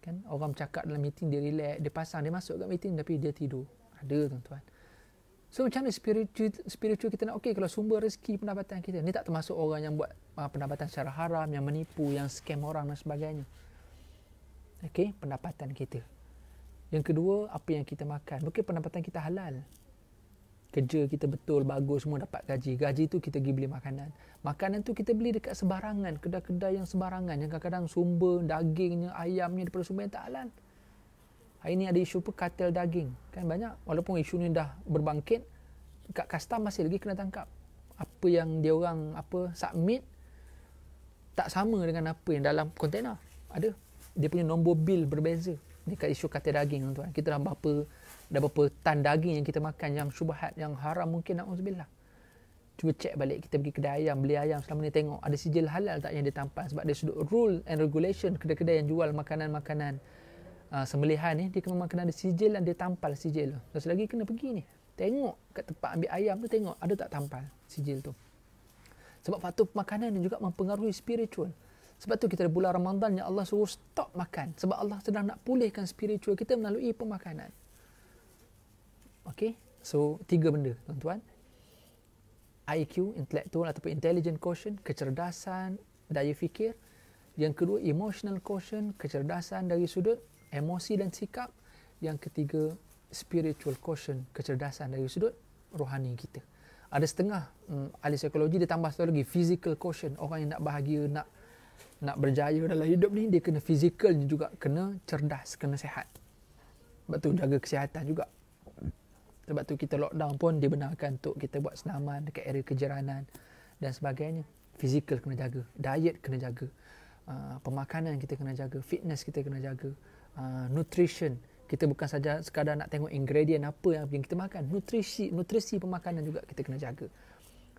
Kan orang bercakap dalam meeting, dia relax, dia pasang, dia masuk kat meeting tapi dia tidur. Ada tuan-tuan. So macam mana spiritual kita nak okey kalau sumber rezeki pendapatan kita. Ni tak termasuk orang yang buat pendapatan secara haram, yang menipu, yang scam orang dan sebagainya. Okey, pendapatan kita. Yang kedua, apa yang kita makan. Mungkin pendapatan kita halal. Kerja kita betul, bagus, semua dapat gaji. Gaji tu kita pergi beli makanan. Makanan tu kita beli dekat sebarangan, kedai-kedai yang sebarangan, yang kadang-kadang sumber dagingnya, ayamnya daripada sumber yang tak halal. Hari ni ada isu apa, kartel daging. Kan banyak. Walaupun isu ni dah berbangkit, kat custom masih lagi kena tangkap. Apa yang dia orang submit tak sama dengan apa yang dalam kontena. Ada. Dia punya nombor bil berbeza. Ni kat isu kartel daging tuan. Kita dah berapa tan daging yang kita makan yang syubhat, yang haram mungkin, na'udzubillah. Cuba cek balik, kita pergi kedai ayam, beli ayam selama ni, tengok ada sijil halal tak yang dia tampal. Sebab dia sudut rule and regulation kedai-kedai yang jual makanan-makanan sembelihan ni, dia memang kena ada sijil dan dia tampal sijil tu. Dan selagi kena pergi ni, tengok kat tempat ambil ayam tu, tengok ada tak tampal sijil tu. Sebab faktor makanan ni juga mempengaruhi spiritual. Sebab tu kita ada bulan Ramadan yang Allah suruh stop makan. Sebab Allah sedang nak pulihkan spiritual kita melalui pemakanan. Okay, so 3 benda tuan-tuan. IQ, intellectual ataupun intelligent quotient, kecerdasan daya fikir. Yang kedua, emotional quotient, kecerdasan dari sudut emosi dan sikap. Yang ketiga, spiritual quotient, kecerdasan dari sudut rohani kita. Ada setengah ahli psikologi dia tambah satu lagi, physical quotient. Orang yang nak bahagia, nak berjaya dalam hidup ni, dia kena physical juga, kena cerdas, kena sihat. Sebab tu jaga kesihatan juga. Sebab tu kita lockdown pun dibenarkan untuk kita buat senaman dekat area kejiranan dan sebagainya. Physical kena jaga, diet kena jaga, pemakanan kita kena jaga, fitness kita kena jaga, nutrition. Kita bukan saja sekadar nak tengok ingredient apa yang kita makan, nutrisi pemakanan juga kita kena jaga.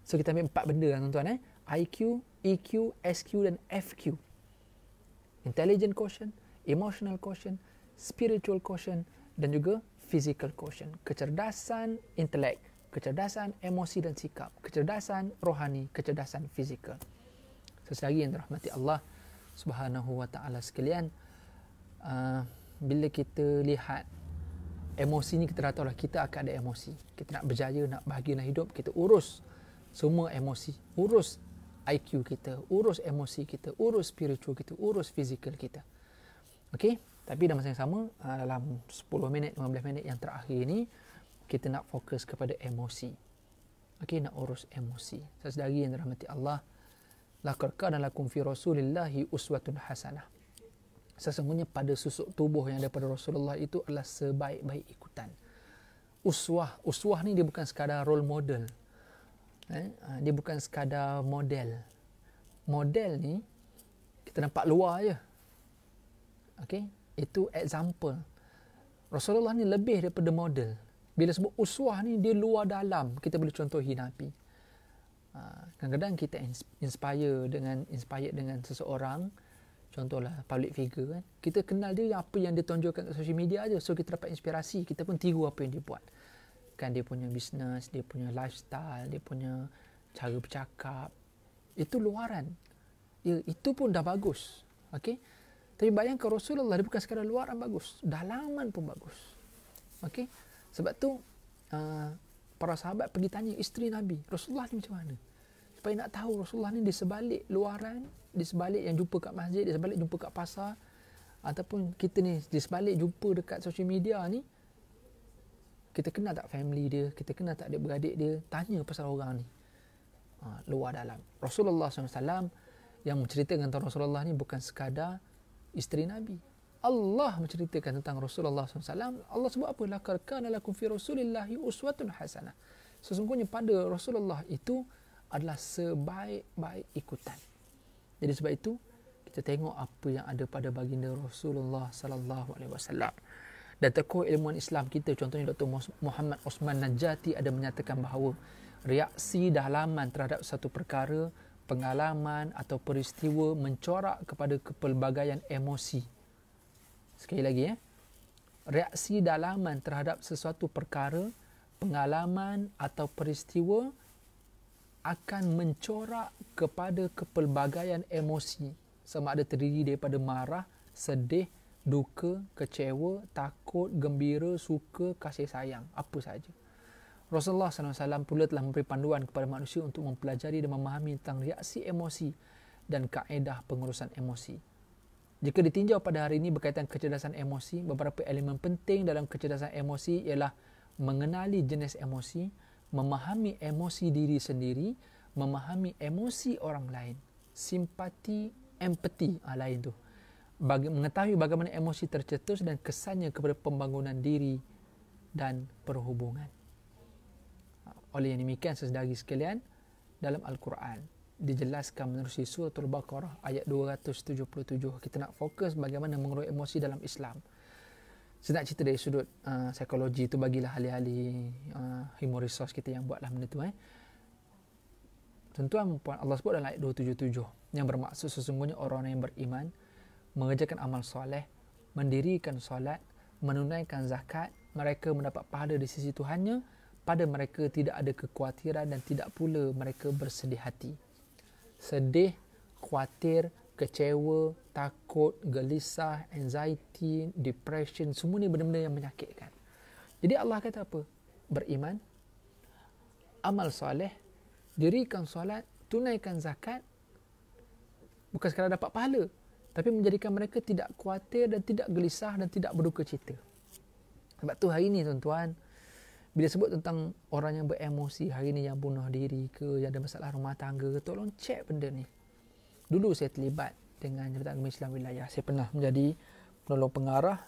So kita ambil 4 benda tuan-tuan, IQ, EQ, SQ dan FQ. Intelligent quotient, emotional quotient, spiritual quotient dan juga physical quotient. Kecerdasan intelek, kecerdasan emosi dan sikap, kecerdasan rohani, kecerdasan fizikal. Seselagi yang dirahmati Allah Subhanahu wa taala sekalian, bila kita lihat emosi ni, kita dah tahu lah kita akan ada emosi. Kita nak berjaya, nak bahagia dalam hidup, kita urus semua emosi. Urus IQ kita, urus emosi kita, urus spiritual kita, urus fizikal kita. Okey? Tapi dalam masa yang sama, dalam 10 minit, 15 minit yang terakhir ni, kita nak fokus kepada emosi. Okey, nak urus emosi. Sesedari yang dirahmati Allah, laqad kana lakum fi Rasulillahi uswatun hasanah. Sesungguhnya pada susuk tubuh yang daripada Rasulullah itu adalah sebaik-baik ikutan. Uswah ni dia bukan sekadar role model. Dia bukan sekadar model. Model ni kita nampak luar je. Okey, itu example. Rasulullah ni lebih daripada model. Bila sebut uswah ni, dia luar dalam. Kita boleh contohi Nabi. Kadang-kadang kita inspired dengan seseorang. Contohlah public figure kan. Kita kenal dia apa yang dia tonjolkan kat social media aja. So kita dapat inspirasi. Kita pun tiru apa yang dia buat. Kan dia punya business, dia punya lifestyle, dia punya cara bercakap. Itu luaran. Ya, itu pun dah bagus. Okey. Tapi bayangkan Rasulullah, dia bukan sekadar luaran bagus, dalaman pun bagus. Okey? Sebab tu para sahabat pergi tanya isteri Nabi, Rasulullah ni macam mana? Supaya nak tahu Rasulullah ni di sebalik luaran, di sebalik yang jumpa kat masjid, di sebalik jumpa kat pasar, ataupun kita ni di sebalik jumpa dekat social media ni, kita kenal tak family dia, kita kenal tak adik-beradik dia, tanya pasal orang ni. Luar dalam. Rasulullah SAW yang menceritakan tentang Rasulullah ni bukan sekadar isteri Nabi. Allah menceritakan tentang Rasulullah SAW. Allah sebut apa? Laqad kana lakum fi Rasulillahi uswatun hasanah. Sesungguhnya pada Rasulullah itu adalah sebaik-baik ikutan. Jadi sebab itu kita tengok apa yang ada pada baginda Rasulullah sallallahu alaihi wasallam. Dan tokoh ilmuwan Islam kita, contohnya Dr. Muhammad Osman Najati, ada menyatakan bahawa reaksi dalaman terhadap satu perkara, pengalaman atau peristiwa mencorak kepada kepelbagaian emosi. Sekali lagi reaksi dalaman terhadap sesuatu perkara, pengalaman atau peristiwa akan mencorak kepada kepelbagaian emosi. Sama ada terdiri daripada marah, sedih, duka, kecewa, takut, gembira, suka, kasih sayang, apa sahaja. Rasulullah SAW pula telah memberi panduan kepada manusia untuk mempelajari dan memahami tentang reaksi emosi dan kaedah pengurusan emosi. Jika ditinjau pada hari ini berkaitan kecerdasan emosi, beberapa elemen penting dalam kecerdasan emosi ialah mengenali jenis emosi, memahami emosi diri sendiri, memahami emosi orang lain, simpati, empati, lain tu. Mengetahui bagaimana emosi tercetus dan kesannya kepada pembangunan diri dan perhubungan. Oleh yang demikian, saudari sekalian, dalam Al-Quran dijelaskan menerusi surah Al-Baqarah ayat 277. Kita nak fokus bagaimana mengurusi emosi dalam Islam. Saya nak cerita dari sudut psikologi tu, bagilah ahli-ahli human resource kita yang buatlah benda tu. Tuan-tuan puan, Allah sebut dalam ayat 277 yang bermaksud sesungguhnya orang yang beriman mengerjakan amal soleh, mendirikan solat, menunaikan zakat, mereka mendapat pahala di sisi Tuhannya, pada mereka tidak ada kekhawatiran dan tidak pula mereka bersedih hati. Sedih, khawatir, kecewa, takut, gelisah, anxiety, depression, semua ni benda-benda yang menyakitkan. Jadi Allah kata apa? Beriman, amal soleh, dirikan solat, tunaikan zakat, bukan sekadar dapat pahala, tapi menjadikan mereka tidak khawatir dan tidak gelisah dan tidak berduka cita. Sebab tu hari ni tuan-tuan, bila sebut tentang orang yang beremosi hari ni, yang bunuh diri ke, yang ada masalah rumah tangga ke, tolong cek benda ni. Dulu saya terlibat dengan Jabatan Agama Islam Wilayah. Saya pernah menjadi penolong pengarah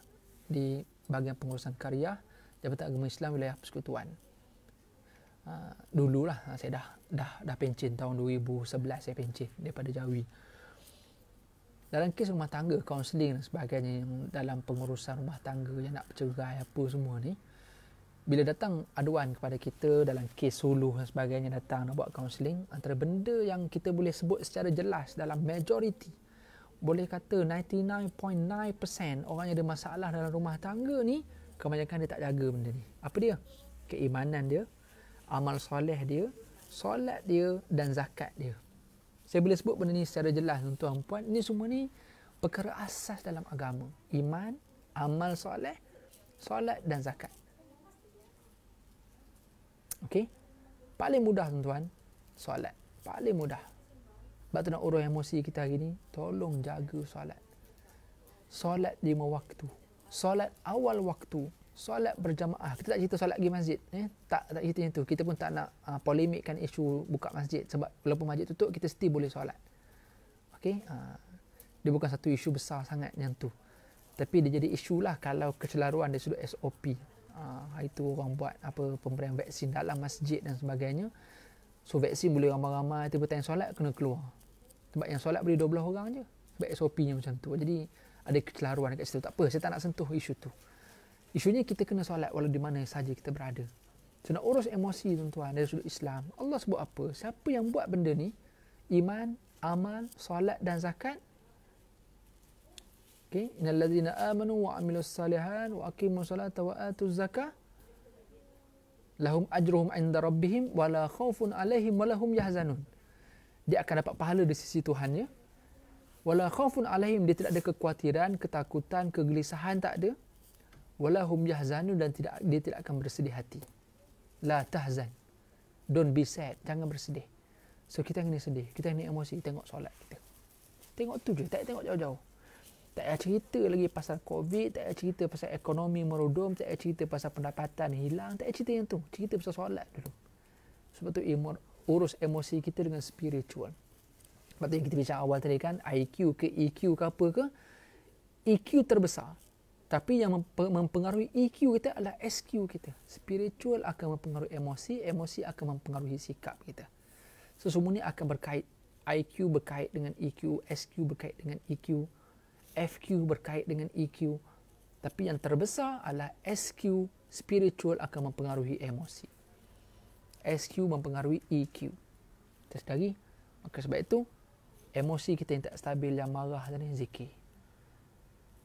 di bahagian pengurusan karya Jabatan Agama Islam Wilayah Persekutuan. Dululah saya dah pencen tahun 2011 saya pencen daripada Jawi. Dalam kes rumah tangga, kaunseling dan sebagainya, yang dalam pengurusan rumah tangga yang nak bercerai apa semua ni, bila datang aduan kepada kita dalam kes suluh dan sebagainya, datang nak buat kaunseling, antara benda yang kita boleh sebut secara jelas dalam majoriti, boleh kata 99.9% orang yang ada masalah dalam rumah tangga ni, kebanyakan dia tak jaga benda ni. Apa dia? Keimanan dia, amal soleh dia, solat dia dan zakat dia. Saya boleh sebut benda ni secara jelas tuan-tuan puan. Ini semua ni perkara asas dalam agama. Iman, amal soleh, solat dan zakat. Okey? Paling mudah tuan-tuan, solat. Paling mudah. Sebab tu nak urus emosi kita hari ni, tolong jaga solat. Solat 5 waktu. Solat awal waktu. Solat berjamaah. Kita tak cerita solat pergi masjid. Tak cerita yang tu. Kita pun tak nak polemikkan isu buka masjid. Sebab walaupun masjid tutup, kita still boleh solat. Okay? Dia bukan satu isu besar sangat yang tu. Tapi dia jadi isu lah kalau kecelaruan dari sudut SOP. Hari tu orang buat pemberian vaksin dalam masjid dan sebagainya. So vaksin boleh ramai-ramai. Tiba-tiba yang solat kena keluar. Sebab yang solat boleh 12 orang je. Sebab SOP-nya macam tu. Jadi ada kecelaruan dekat situ. Tak apa, saya tak nak sentuh isu tu. Isunya kita kena solat walau di mana saja kita berada. So nak urus emosi tuan-tuan dari sudut Islam, Allah sebut apa? Siapa yang buat benda ni, iman, amal, solat dan zakat, okay, innal ladzina amanu wa amilus salihan wa aqimus salata wa atuz zakah lahum ajruhum 'inda rabbihim wa la khaufun 'alaihim wa lahum yahzanun. Dia akan dapat pahala di sisi Tuhannya. Wa la khaufun 'alaihim, dia tidak ada kekhawatiran, ketakutan, kegelisahan, tak ada. Walahum yahzanun, dan dia tidak akan bersedih hati. La tahzan, don't be sad, jangan bersedih. So kita kena sedih, kita kena emosi, tengok solat kita. Tengok tu je, tak tengok jauh-jauh. Tak payah cerita lagi pasal COVID, tak payah cerita pasal ekonomi merudum, tak payah cerita pasal pendapatan hilang, tak payah cerita yang tu. Cerita pasal solat dulu. Sebab tu urus emosi kita dengan spiritual. Sebab tu yang kita bincang awal tadi kan, IQ ke EQ ke apa ke, EQ terbesar. Tapi yang mempengaruhi EQ kita adalah SQ kita. Spiritual akan mempengaruhi emosi, emosi akan mempengaruhi sikap kita. So semua ni akan berkait. IQ berkait dengan EQ, SQ berkait dengan EQ, FQ berkait dengan EQ. Tapi yang terbesar adalah SQ, spiritual akan mempengaruhi emosi. SQ mempengaruhi EQ. Terus lagi, maka sebab itu, emosi kita yang tak stabil, yang marah dan zikir.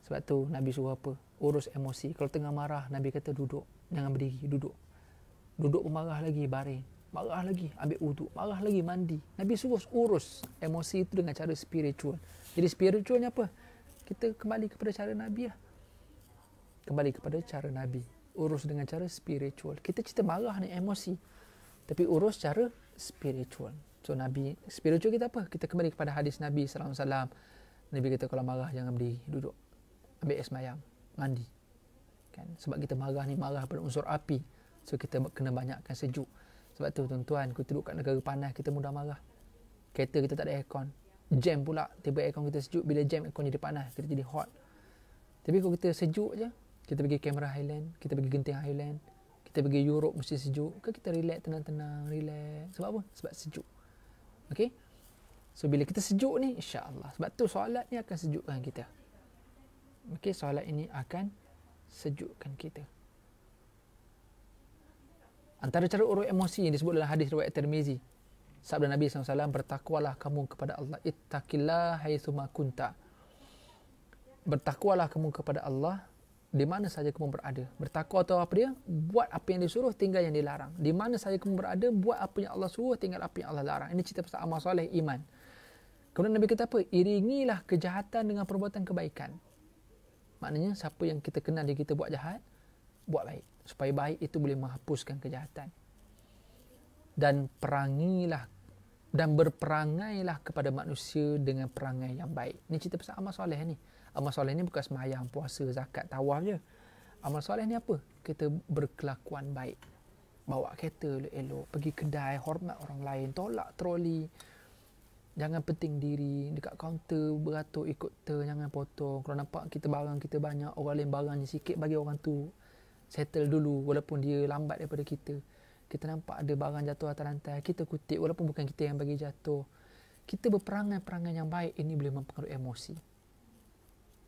Sebab tu Nabi suruh apa? Urus emosi. Kalau tengah marah, Nabi kata duduk. Jangan berdiri, duduk. Duduk pun marah lagi, baring. Marah lagi, ambil wuduk. Marah lagi, mandi. Nabi suruh urus emosi itu dengan cara spiritual. Jadi spiritualnya apa? Kita kembali kepada cara Nabi lah. Kembali kepada cara Nabi. Urus dengan cara spiritual. Kita cerita marah ni emosi. Tapi urus cara spiritual. So Nabi, spiritual kita apa? Kita kembali kepada hadis Nabi SAW. Nabi kata kalau marah jangan berdiri, duduk. Ambil air semayang, mandi. Kan? Sebab kita marah ni marah pada unsur api. So kita kena banyakkan sejuk. Sebab tu tuan-tuan, kita duduk kat negara panas, kita mudah marah. Kereta kita tak ada aircon. Jam pula, tiba aircon kita sejuk. Bila jam, aircon jadi panas, kita jadi hot. Tapi kalau kita sejuk je, kita pergi Canberra Highland, kita pergi Genting Highland, kita pergi Europe mesti sejuk. Kan kita relax, tenang-tenang, relax. Sebab apa? Sebab sejuk. Okay? So bila kita sejuk ni, insya-Allah. Sebab tu solat ni akan sejukkan kita. Okey, solat ini akan sejukkan kita. Antara cara urus emosi yang disebut dalam hadis riwayat Tirmizi, Sabda Nabi SAW, bertakwalah kamu kepada Allah. Ittaqillah haitsuma kunta. Bertakwalah kamu kepada Allah di mana saja kamu berada. Bertakwa atau apa dia? Buat apa yang disuruh, tinggal yang dilarang. Di mana saja kamu berada, buat apa yang Allah suruh, tinggal apa yang Allah larang. Ini cerita pasal amal soleh, iman. Kemudian Nabi kata apa? Iringilah kejahatan dengan perbuatan kebaikan. Maknanya siapa yang kita kenal dia kita buat jahat, buat baik. Supaya baik itu boleh menghapuskan kejahatan. Dan perangilah dan berperangailah kepada manusia dengan perangai yang baik. Ini cerita pasal amal soleh ni. Amal soleh ni bukan sembahyang, puasa, zakat, tawaf je. Amal soleh ni apa? Kita berkelakuan baik. Bawa kereta elok-elok, pergi kedai, hormat orang lain, tolak troli. Jangan penting diri, dekat kaunter beratur ikut turn, jangan potong. Kalau nampak kita barang kita banyak, orang lain barangnya sikit, bagi orang tu settle dulu walaupun dia lambat daripada kita. Kita nampak ada barang jatuh atas lantai, kita kutip walaupun bukan kita yang bagi jatuh. Kita berperangai-perangai yang baik, ini boleh mempengaruhi emosi.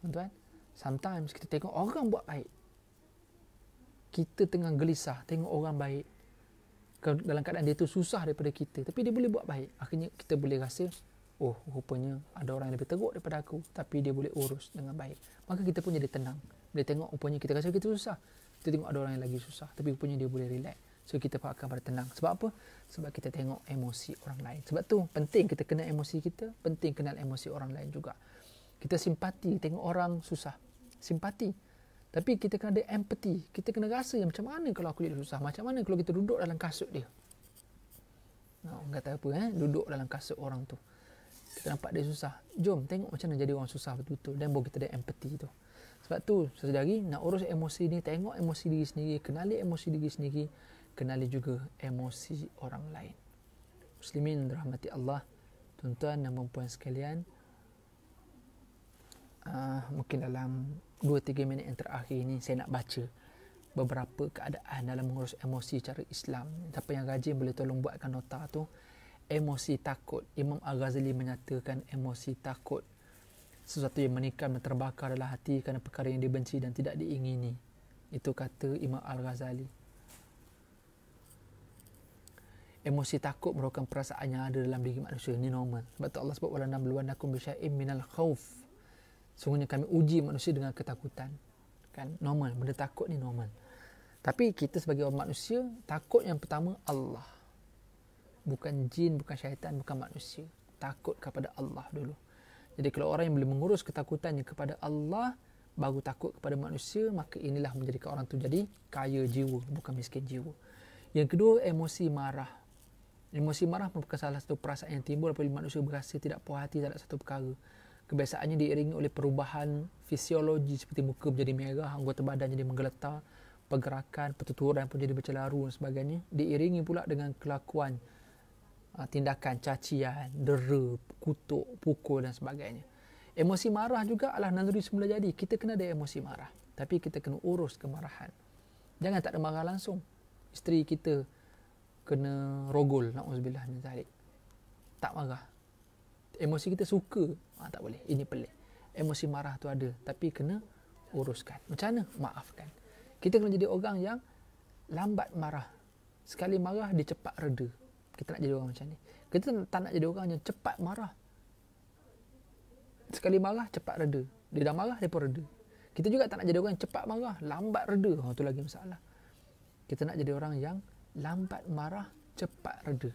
Tuan-tuan, sometimes kita tengok orang buat baik, kita tengah gelisah tengok orang baik dalam keadaan dia tu susah daripada kita, tapi dia boleh buat baik. Akhirnya kita boleh rasa, oh rupanya ada orang yang lebih teruk daripada aku, tapi dia boleh urus dengan baik. Maka kita pun jadi tenang. Dia tengok rupanya kita rasa kita susah, kita tengok ada orang yang lagi susah, tapi rupanya dia boleh relax. So kita akan pada tenang. Sebab apa? Sebab kita tengok emosi orang lain. Sebab tu penting kita kenal emosi kita, penting kenal emosi orang lain juga. Kita simpati tengok orang susah, simpati. Tapi kita kena ada empathy. Kita kena rasa yang macam mana kalau aku jadi susah, macam mana kalau kita duduk dalam kasut dia. Orang kata apa, duduk dalam kasut orang tu, kita nampak dia susah, jom tengok macam mana jadi orang susah betul-betul, dan baru kita ada empathy tu. Sebab tu saudari, nak urus emosi ni, tengok emosi diri sendiri, kenali emosi diri sendiri, kenali juga emosi orang lain. Muslimin dirahmati Allah, tuan-tuan dan puan-puan sekalian, mungkin dalam 2-3 minit yang terakhir ini saya nak baca beberapa keadaan dalam mengurus emosi secara Islam. Siapa yang rajin boleh tolong buatkan nota tu. Emosi takut. Imam Al-Ghazali menyatakan emosi takut sesuatu yang menikam dan terbakar dalam hati kerana perkara yang dibenci dan tidak diingini. Itu kata Imam Al-Ghazali. Emosi takut merupakan perasaan yang ada dalam diri manusia. Ini normal. Sebab tu Allah sebut wala nabluwannakum bisyai'in minal khauf. Sungguhnya kami uji manusia dengan ketakutan. Kan normal, benda takut ni normal. Tapi kita sebagai orang manusia, takut yang pertama Allah. Bukan jin, bukan syaitan, bukan manusia. Takut kepada Allah dulu. Jadi kalau orang yang boleh mengurus ketakutannya kepada Allah, baru takut kepada manusia, maka inilah menjadikan orang tu jadi kaya jiwa, bukan miskin jiwa. Yang kedua, emosi marah. Emosi marah merupakan salah satu perasaan yang timbul apabila manusia berasa tidak puas hati terhadap satu perkara. Kebiasaannya diiringi oleh perubahan fisiologi seperti muka menjadi merah, anggota badan jadi menggeletar, pergerakan, pertuturan pun jadi bercelaru dan sebagainya. Diiringi pula dengan kelakuan, tindakan cacian, dera, kutuk, pukul dan sebagainya. Emosi marah juga adalah naluri semula jadi. Kita kena ada emosi marah, tapi kita kena urus kemarahan. Jangan tak ada marah langsung. Isteri kita kena rogol, na'udzubillah min zalik, tak marah. Emosi kita suka, tak boleh, ini pelik. Emosi marah tu ada, tapi kena uruskan. Macam mana? Maafkan. Kita kena jadi orang yang lambat marah. Sekali marah, dia cepat reda. Kita nak jadi orang macam ni. Kita tak nak jadi orang yang cepat marah. Sekali marah, cepat reda. Dia dah marah, dia pun reda. Kita juga tak nak jadi orang yang cepat marah, lambat reda. Itu lagi masalah. Kita nak jadi orang yang lambat marah, cepat reda.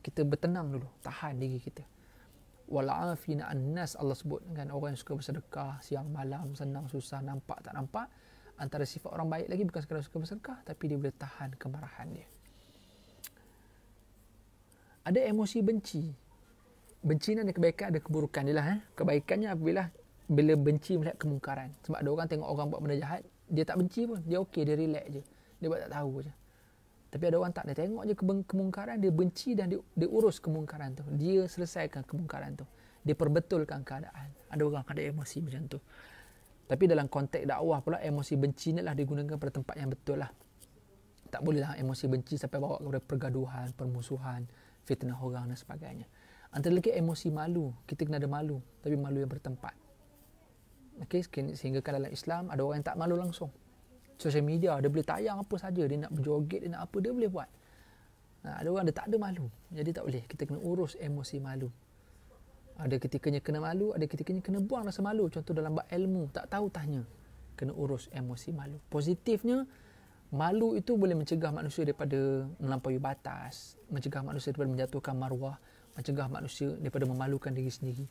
Kita bertenang dulu, tahan diri kita. Wal'afina an-nas, Allah sebut kan, orang yang suka bersedekah siang malam, senang susah, nampak tak nampak. Antara sifat orang baik lagi bukan sekadar suka bersedekah, tapi dia boleh tahan kemarahan dia. Ada emosi benci. Benci ni ada kebaikan, ada keburukan dia lah. Kebaikannya bila benci melihat kemungkaran. Sebab ada orang tengok orang buat benda jahat, dia tak benci pun, dia okey, dia relax je, dia buat tak tahu je. Tapi ada orang tak, dia tengok je kemungkaran, dia benci dan dia urus kemungkaran tu. Dia selesaikan kemungkaran tu. Dia perbetulkan keadaan. Ada orang ada emosi macam tu. Tapi dalam konteks dakwah pula, emosi benci ni lah digunakan pada tempat yang betul lah. Tak bolehlah emosi benci sampai bawa kepada pergaduhan, permusuhan, fitnah orang dan sebagainya. Antara lagi emosi malu. Kita kena ada malu, tapi malu yang bertempat. Okay, sehingga kan dalam Islam ada orang yang tak malu langsung. Social media, dia boleh tayang apa saja, dia nak berjoget, dia nak apa, dia boleh buat. Ada orang dia tak ada malu. Jadi tak boleh. Kita kena urus emosi malu. Ada ketikanya kena malu, ada ketikanya kena buang rasa malu. Contoh dalam bab ilmu, tak tahu tanya. Kena urus emosi malu. Positifnya, malu itu boleh mencegah manusia daripada melampaui batas, mencegah manusia daripada menjatuhkan maruah, mencegah manusia daripada memalukan diri sendiri.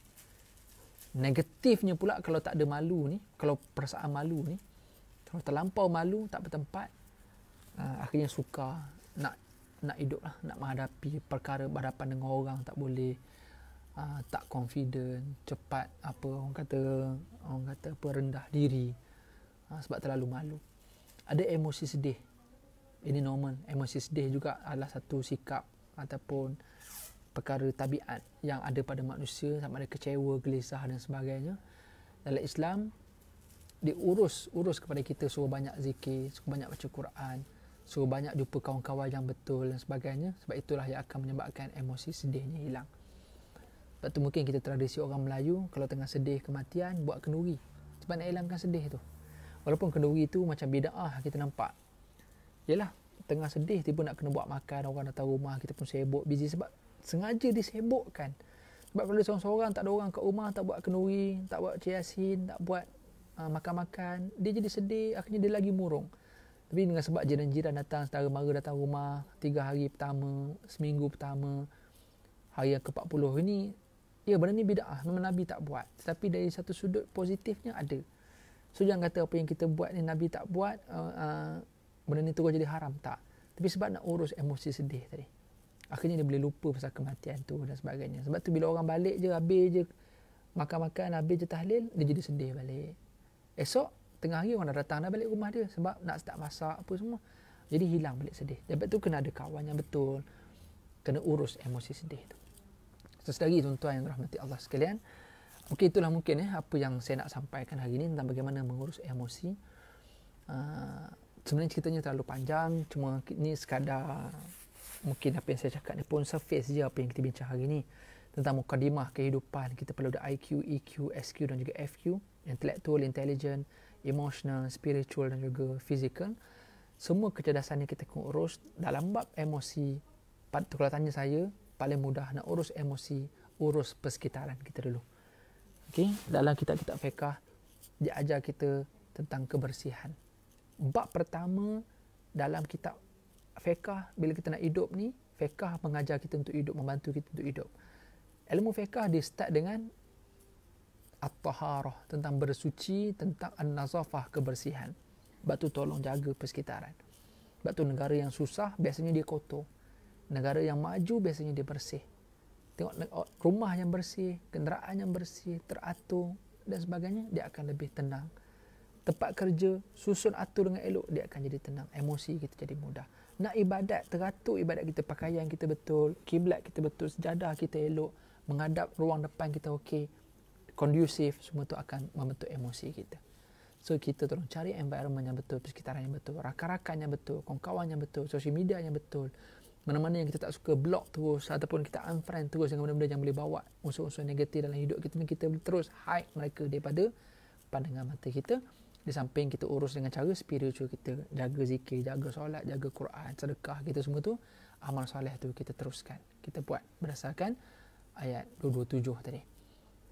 Negatifnya pula kalau tak ada malu ni, kalau perasaan malu ni, kalau terlampau malu, tak bertempat, akhirnya sukar nak hidup lah, nak menghadapi perkara berhadapan dengan orang tak boleh, tak confident, cepat orang kata apa, rendah diri, sebab terlalu malu. Ada emosi sedih. Ini normal. Emosi sedih juga adalah satu sikap ataupun perkara tabiat yang ada pada manusia, sama ada kecewa, gelisah dan sebagainya. Dalam Islam diurus kepada kita, suruh banyak zikir, suruh banyak baca Quran, suruh banyak jumpa kawan-kawan yang betul dan sebagainya. Sebab itulah yang akan menyebabkan emosi sedihnya hilang. Sebab tu mungkin kita tradisi orang Melayu, kalau tengah sedih kematian, buat kenduri. Sebab nak hilangkan sedih tu. Walaupun kenduri tu macam bida'ah kita nampak. Yelah, tengah sedih tiba nak kena buat makan, orang datang rumah, kita pun sibuk, busy. Sebab sengaja disibukkan. Sebab kalau dia seorang-seorang, tak ada orang kat rumah, tak buat kenduri, tak buat ciasin, tak buat makan-makan, dia jadi sedih, akhirnya dia lagi murung. Tapi dengan sebab jiran-jiran datang, saudara mara datang rumah, 3 hari pertama, seminggu pertama, hari yang ke-40 ini, ya benda ni bida'ah, memang Nabi tak buat. Tetapi dari satu sudut positifnya ada. So jangan kata apa yang kita buat ni Nabi tak buat, benda ni terus jadi haram, tak. Tapi sebab nak urus emosi sedih tadi, akhirnya dia boleh lupa pasal kematian tu dan sebagainya. Sebab tu bila orang balik je, habis je makan-makan, habis je tahlil, dia jadi sedih balik. Esok tengah hari orang dah datang dah balik rumah dia sebab nak start masak apa semua, jadi hilang balik sedih. Sebab tu kena ada kawan yang betul, kena urus emosi sedih tu. Sesekali tuan-tuan yang rahmati Allah sekalian, okey, itulah mungkin apa yang saya nak sampaikan hari ini tentang bagaimana mengurus emosi. Sebenarnya ceritanya terlalu panjang, cuma ini sekadar mungkin apa yang saya cakap ni pun surface je apa yang kita bincang hari ini tentang mukadimah kehidupan. Kita perlu ada IQ, EQ, SQ dan juga FQ, intellectual, intelligent, emotional, spiritual dan juga physical. Semua kecerdasan yang kita kena urus dalam bab emosi. Kalau tanya saya, paling mudah nak urus emosi, urus persekitaran kita dulu. Okay? Dalam kitab-kitab fiqh dia ajar kita tentang kebersihan. Bab pertama dalam kitab fiqh, bila kita nak hidup ni, fiqh mengajar kita untuk hidup, membantu kita untuk hidup. Ilmu fiqh dia start dengan at-taharah, tentang bersuci, tentang an-nazafah, kebersihan. Sebab tu tolong jaga persekitaran. Sebab tu negara yang susah biasanya dia kotor. Negara yang maju biasanya dia bersih. Tengok rumah yang bersih, kenderaan yang bersih, teratur dan sebagainya, dia akan lebih tenang. Tempat kerja, susun atur dengan elok, dia akan jadi tenang. Emosi kita jadi mudah. Nak ibadat, teratur ibadat kita, pakaian kita betul, kiblat kita betul, sejadah kita elok, menghadap ruang depan kita okey, kondusif, semua tu akan membentuk emosi kita. So kita tolong cari environment yang betul, persekitaran yang betul, rakan-rakan yang betul, kawan-kawan yang betul, social media yang betul. Mana-mana yang kita tak suka, block terus ataupun kita unfriend terus dengan benda-benda yang boleh bawa unsur-unsur negatif dalam hidup kita ni. Kita boleh terus hide mereka daripada pandangan mata kita. Di samping kita urus dengan cara spiritual kita, jaga zikir, jaga solat, jaga Quran, sedekah, kita semua tu, amal soleh tu kita teruskan, kita buat berdasarkan ayat 227 tadi.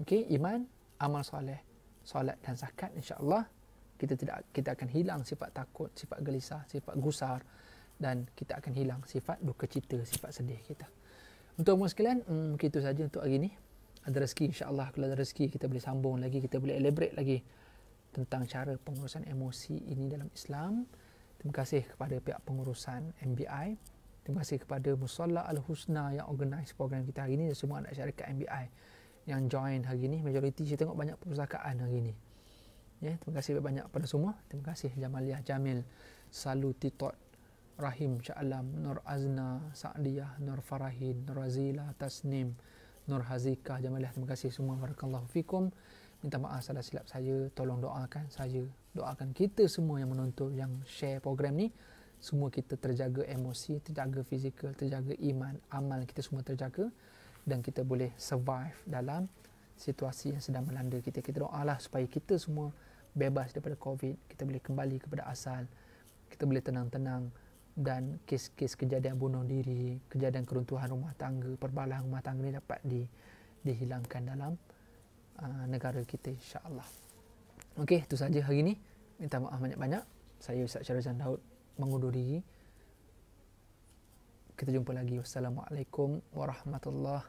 Okey, iman, amal soleh, solat dan zakat, insya-Allah kita akan hilang sifat takut, sifat gelisah, sifat gusar, dan kita akan hilang sifat duka cita, sifat sedih kita. Untuk semua sekalian, itu saja untuk hari ini. Ada rezeki, insya-Allah kalau ada rezeki kita boleh sambung lagi, kita boleh elaborate lagi tentang cara pengurusan emosi ini dalam Islam. Terima kasih kepada pihak pengurusan MBI. Terima kasih kepada Musalla Al-Husna yang organize program kita hari ini, dan semua anak syarikat MBI yang join hari ini. Majoriti saya tengok banyak perpustakaan hari ini. Ya, terima kasih banyak pada semua. Terima kasih Jamaliah Jamil, Salu Titot, Rahim Sya'alam, Nur Azna, Sa'diyah, Nur Farahin, Nur Azila, Tasnim, Nur Hazikah, Jamaliah. Terima kasih semua. Barakallahu fikum. Minta maaf salah silap saya, tolong doakan saya, doakan kita semua yang menonton, yang share program ni, semua kita terjaga emosi, terjaga fizikal, terjaga iman, amal kita semua terjaga, dan kita boleh survive dalam situasi yang sedang melanda kita. Kita doalah supaya kita semua bebas daripada COVID, kita boleh kembali kepada asal, kita boleh tenang-tenang dan kes-kes kejadian bunuh diri, kejadian keruntuhan rumah tangga, perbalahan rumah tangga ni dapat dihilangkan dalam negara kita, insya-Allah. Okey, itu saja hari ini. Minta maaf banyak-banyak. Saya Ustaz Syarizan Daud mengundur diri. Kita jumpa lagi. Wassalamualaikum warahmatullahi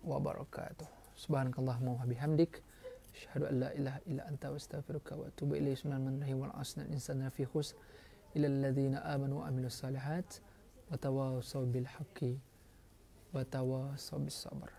wabarakatuh. Subhanakallahumma wa bihamdik, asyhadu an la ilaha illa anta, astaghfiruka wa atubu ilaik. Bismillahirrahmanirrahim. Wal 'asri insana fi khusr illa alladziina aamanu wa 'amilus shalihat wa tawassaw bil haqqi wa tawassaw bis sabr.